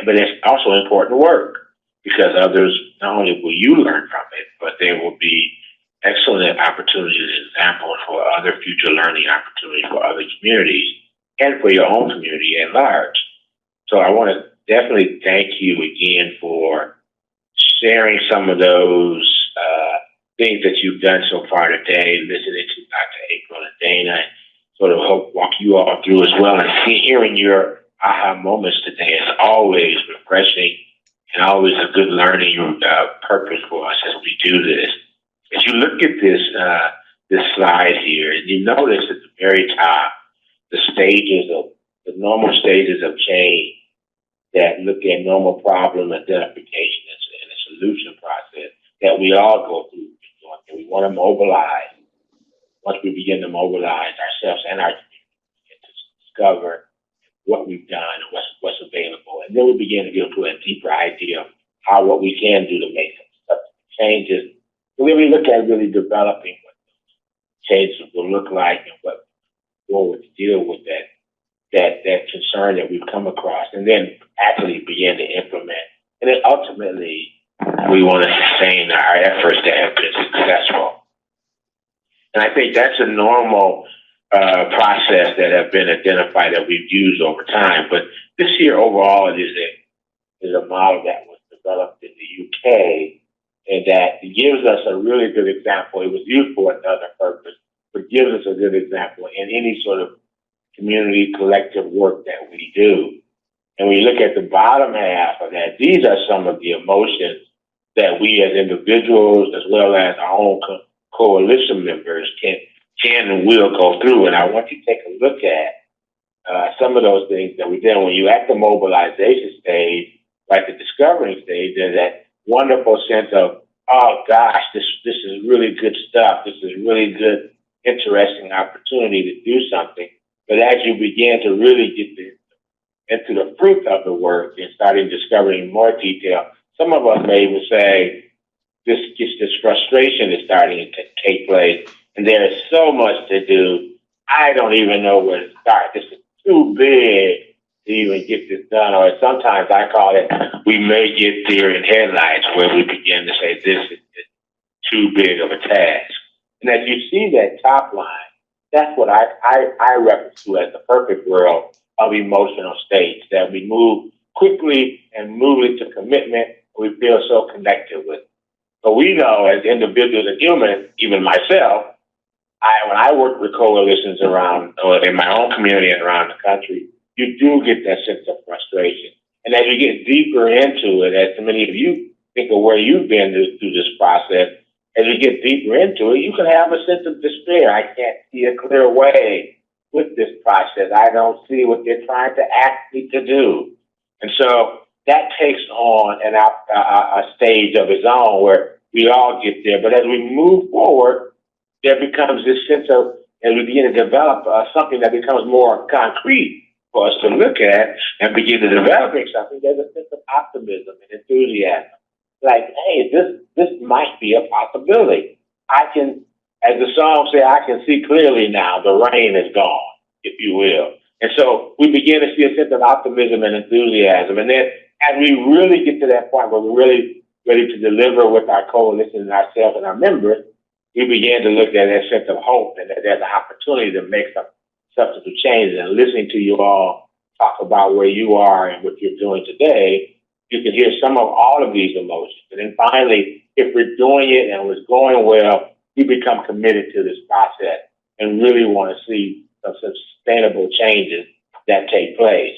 but it's also important work, because others, not only will you learn from it, but there will be excellent opportunities and examples for other future learning opportunities for other communities and for your own community at large. So I want to definitely thank you again for sharing some of those things that you've done so far today, listening to Dr. April and Dana, and sort of walk you all through as well. And hearing your aha moments today is always refreshing and always a good learning purpose for us as we do this. As you look at this slide here, and you notice at the very top the normal stages of change that look at normal problem identification and a solution process that we all go through. And we want to mobilize. Once we begin to mobilize ourselves and our community to discover what we've done and what's available. And then we begin to get to a deeper idea of what we can do to make some changes So then we look at really developing what changes will look like and what forward to deal with that concern that we've come across, and then actually begin to implement. And then ultimately, we want to sustain our efforts that have been successful. And I think that's a normal process that have been identified that we've used over time. But this year overall, it is a model that was developed in the UK, and that gives us a really good example. It was used for another purpose, but gives us a good example in any sort of community collective work that we do. And when you look at the bottom half of that, these are some of the emotions that we as individuals, as well as our own coalition members, can and will go through. And I want you to take a look at some of those things that we did. When you're at the mobilization stage, like the discovering stage, there's that wonderful sense of, oh gosh, this is really good stuff. This is really good, interesting opportunity to do something. But as you begin to really get into the fruit of the work and starting discovering more detail, some of us may even say, this frustration is starting to take place, and there is so much to do. I don't even know where to start. This is too big to even get this done. Or sometimes I call it, we may get deer in headlights, where we begin to say, this is too big of a task. And as you see that top line, that's what I reference to as the perfect world of emotional states, that we move quickly and move into commitment. We feel so connected with. But we know as individuals and humans, even myself, when I work with coalitions around, or in my own community and around the country, you do get that sense of frustration. And as you get deeper into it, as many of you think of where you've been through this process, as you get deeper into it, you can have a sense of despair. I can't see a clear way with this process. I don't see what they're trying to ask me to do. And so that takes on a stage of its own where we all get there. But as we move forward, there becomes this sense of, as we begin to develop something that becomes more concrete for us to look at and begin to developing something, there's a sense of optimism and enthusiasm. Like, hey, this might be a possibility. I can, as the song says, I can see clearly now. The rain is gone, if you will. And so we begin to see a sense of optimism and enthusiasm. And then as we really get to that point where we're really ready to deliver with our coalition and ourselves and our members, we begin to look at that sense of hope and that there's an opportunity to make some substantive changes. And listening to you all talk about where you are and what you're doing today, you can hear some of all of these emotions. And then finally, if we're doing it and it's going well, we become committed to this process and really want to see some sustainable changes that take place.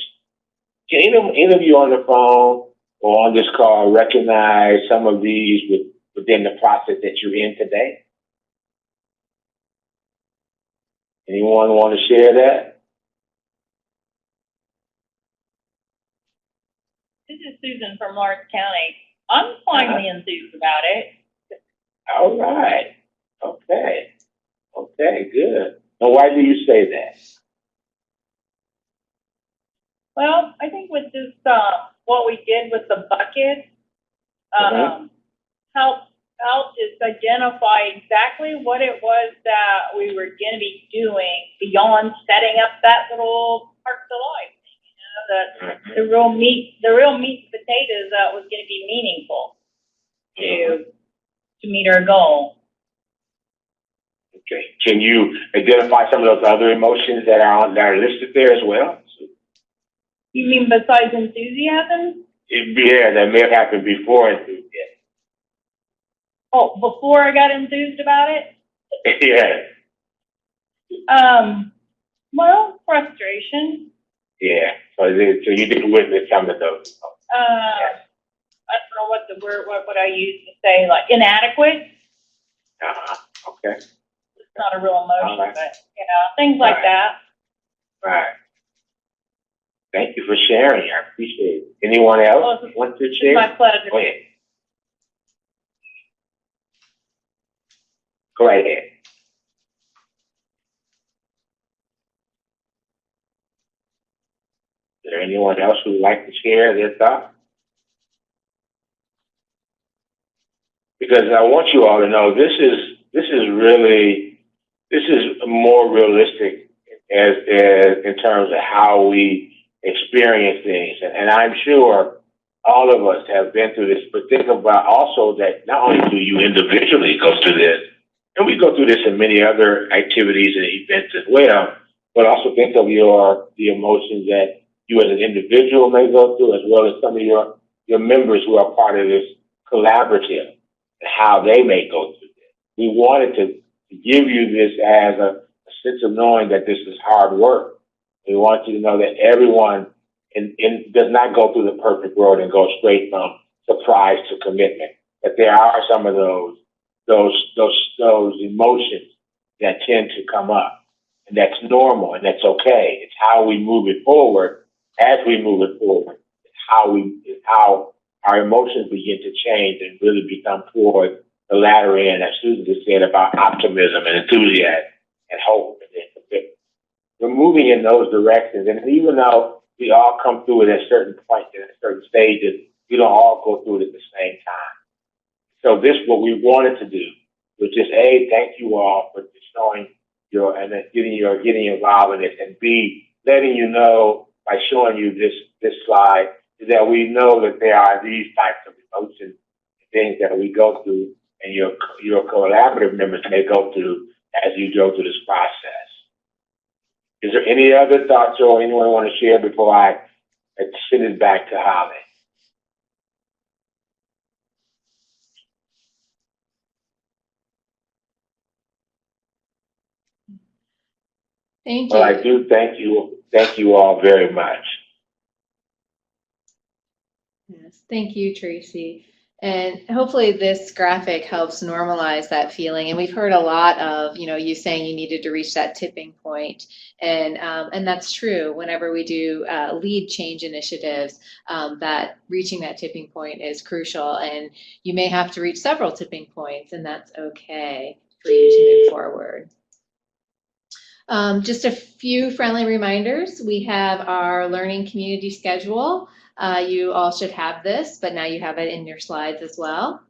Can any of you on the phone or on this call recognize some of these within the process that you're in today? Anyone want to share that? This is Susan from Lawrence County. I'm finally enthused about it. All right. Okay. Okay, good. Now, why do you say that? Well, I think with this, what we did with the bucket, helped us identify exactly what it was that we were going to be doing beyond setting up that little Parks of Life. The real meat and potatoes that was going to be meaningful to meet our goal. Okay. Can you identify some of those other emotions that are listed there as well? You mean besides enthusiasm? Yeah, that may have happened before enthusiasm. Oh, before I got enthused about it? Yeah. Well, frustration. Yeah. So you did witness some of those. I don't know what the word, what I use to say, like inadequate. Okay. It's not a real emotion, right. but things like that. Right. Thank you for sharing. I appreciate it. Anyone else want to share? It's my pleasure. Go ahead. Go right ahead. Is there anyone else who would like to share their thoughts? because I want you all to know this is more realistic as in terms of how we experience things, and I'm sure all of us have been through this. But think about also that not only do you individually go through this, and we go through this in many other activities and events as well, but also think of the emotions that you as an individual may go through, as well as some of your members who are part of this collaborative, and how they may go through this. We wanted to give you this as a sense of knowing that this is hard work. We want you to know that everyone does not go through the perfect road and go straight from surprise to commitment. That there are some of those emotions that tend to come up, and that's normal and that's okay. It's how we move it forward. As we move it forward, it's how our emotions begin to change and really become toward the latter end, as Susan just said, about optimism and enthusiasm and hope and commitment. We're moving in those directions, and even though we all come through it at certain points and at certain stages, we don't all go through it at the same time. So this, what we wanted to do was just A, thank you all for showing and getting involved in this, and B, letting you know by showing you this slide is that we know that there are these types of emotions, things that we go through, and your collaborative members may go through as you go through this process. Is there any other thoughts or anyone want to share before I send it back to Holly? Thank you. Well, I do thank you all very much. Yes, thank you, Tracy. And hopefully this graphic helps normalize that feeling. And we've heard a lot of, you saying you needed to reach that tipping point. And that's true. Whenever we do lead change initiatives, that reaching that tipping point is crucial. And you may have to reach several tipping points, and that's okay for you to move forward. Just a few friendly reminders. We have our learning community schedule. You all should have this, but now you have it in your slides as well.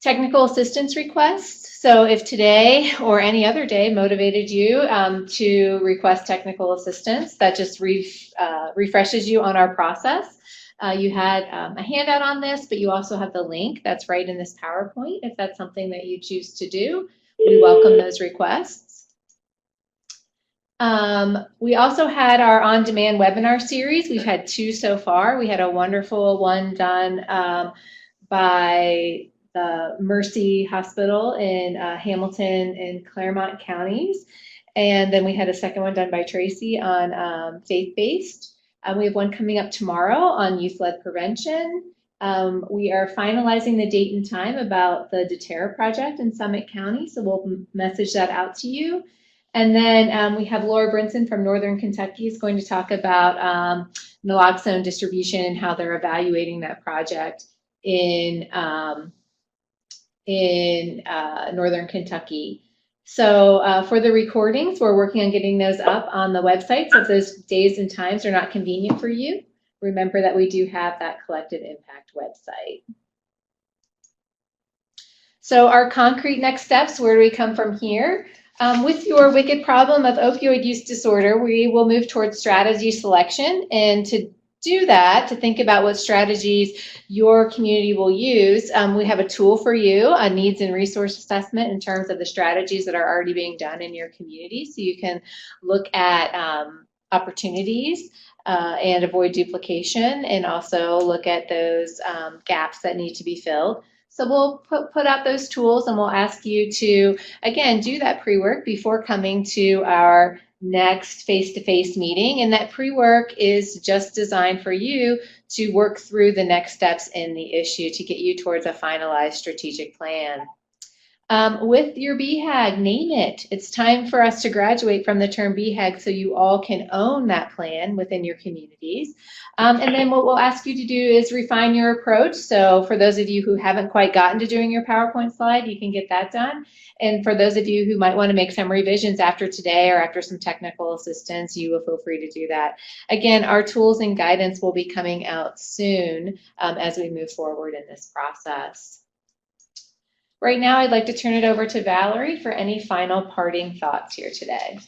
Technical assistance requests. So if today or any other day motivated you to request technical assistance, that just refreshes you on our process. You had a handout on this, but you also have the link that's right in this PowerPoint. If that's something that you choose to do, we welcome those requests. We also had our on-demand webinar series. We've had 2 so far. We had a wonderful one done by the Mercy Hospital in Hamilton and Claremont counties. And then we had a second one done by Tracy on faith-based. We have one coming up tomorrow on youth-led prevention. We are finalizing the date and time about the deTerra project in Summit County, so we'll message that out to you. And then we have Laura Brinson from Northern Kentucky is going to talk about naloxone distribution and how they're evaluating that project in Northern Kentucky. So for the recordings, we're working on getting those up on the website. So if those days and times are not convenient for you, remember that we do have that collective impact website. So our concrete next steps, where do we come from here? With your wicked problem of opioid use disorder, we will move towards strategy selection. And to do that, to think about what strategies your community will use, we have a tool for you, a needs and resource assessment in terms of the strategies that are already being done in your community. So you can look at opportunities and avoid duplication, and also look at those gaps that need to be filled. So we'll put out those tools, and we'll ask you to, again, do that pre-work before coming to our next face-to-face meeting. And that pre-work is just designed for you to work through the next steps in the issue to get you towards a finalized strategic plan. With your BHAG, name it. It's time for us to graduate from the term BHAG so you all can own that plan within your communities. And then what we'll ask you to do is refine your approach. So for those of you who haven't quite gotten to doing your PowerPoint slide, you can get that done. And for those of you who might want to make some revisions after today or after some technical assistance, you will feel free to do that. Again, our tools and guidance will be coming out soon as we move forward in this process. Right now, I'd like to turn it over to Valerie for any final parting thoughts here today.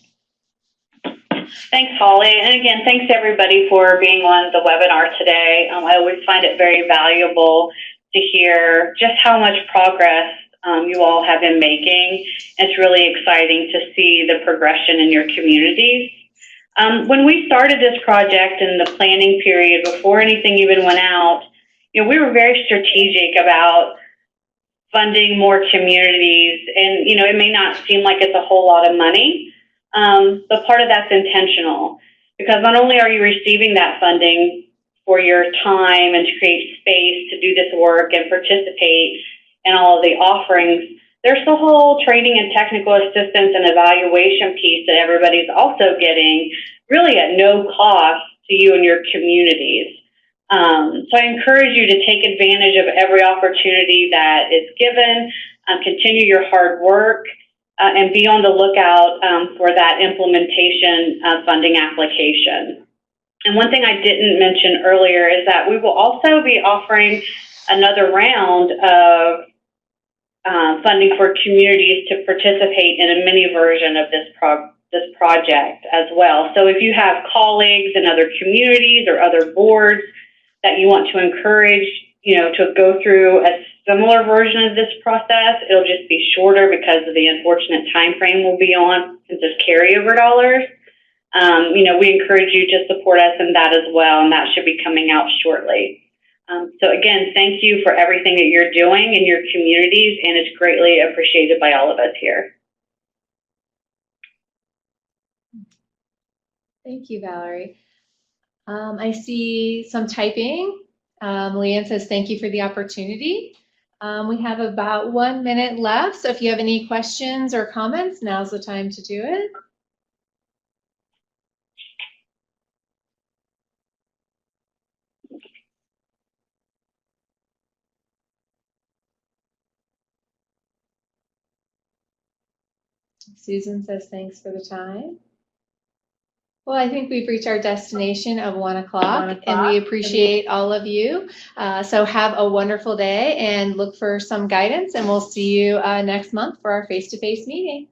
Thanks, Holly. And again, thanks everybody for being on the webinar today. I always find it very valuable to hear just how much progress you all have been making. It's really exciting to see the progression in your communities. When we started this project in the planning period, before anything even went out, we were very strategic about funding more communities. And, it may not seem like it's a whole lot of money, but part of that's intentional, because not only are you receiving that funding for your time and to create space to do this work and participate in all of the offerings, there's the whole training and technical assistance and evaluation piece that everybody's also getting really at no cost to you and your communities. So I encourage you to take advantage of every opportunity that is given, continue your hard work, and be on the lookout for that implementation funding application. And one thing I didn't mention earlier is that we will also be offering another round of funding for communities to participate in a mini version of this project as well. So if you have colleagues in other communities or other boards that you want to encourage, to go through a similar version of this process, it'll just be shorter because of the unfortunate time frame we'll be on since there's carryover dollars. We encourage you to support us in that as well, and that should be coming out shortly. So again, thank you for everything that you're doing in your communities, and it's greatly appreciated by all of us here. Thank you, Valerie. I see some typing. Leanne says, thank you for the opportunity. We have about 1 minute left, so if you have any questions or comments, now's the time to do it. Susan says, thanks for the time. Well, I think we've reached our destination of 1 o'clock, and we appreciate all of you. So have a wonderful day and look for some guidance, and we'll see you next month for our face-to-face meeting.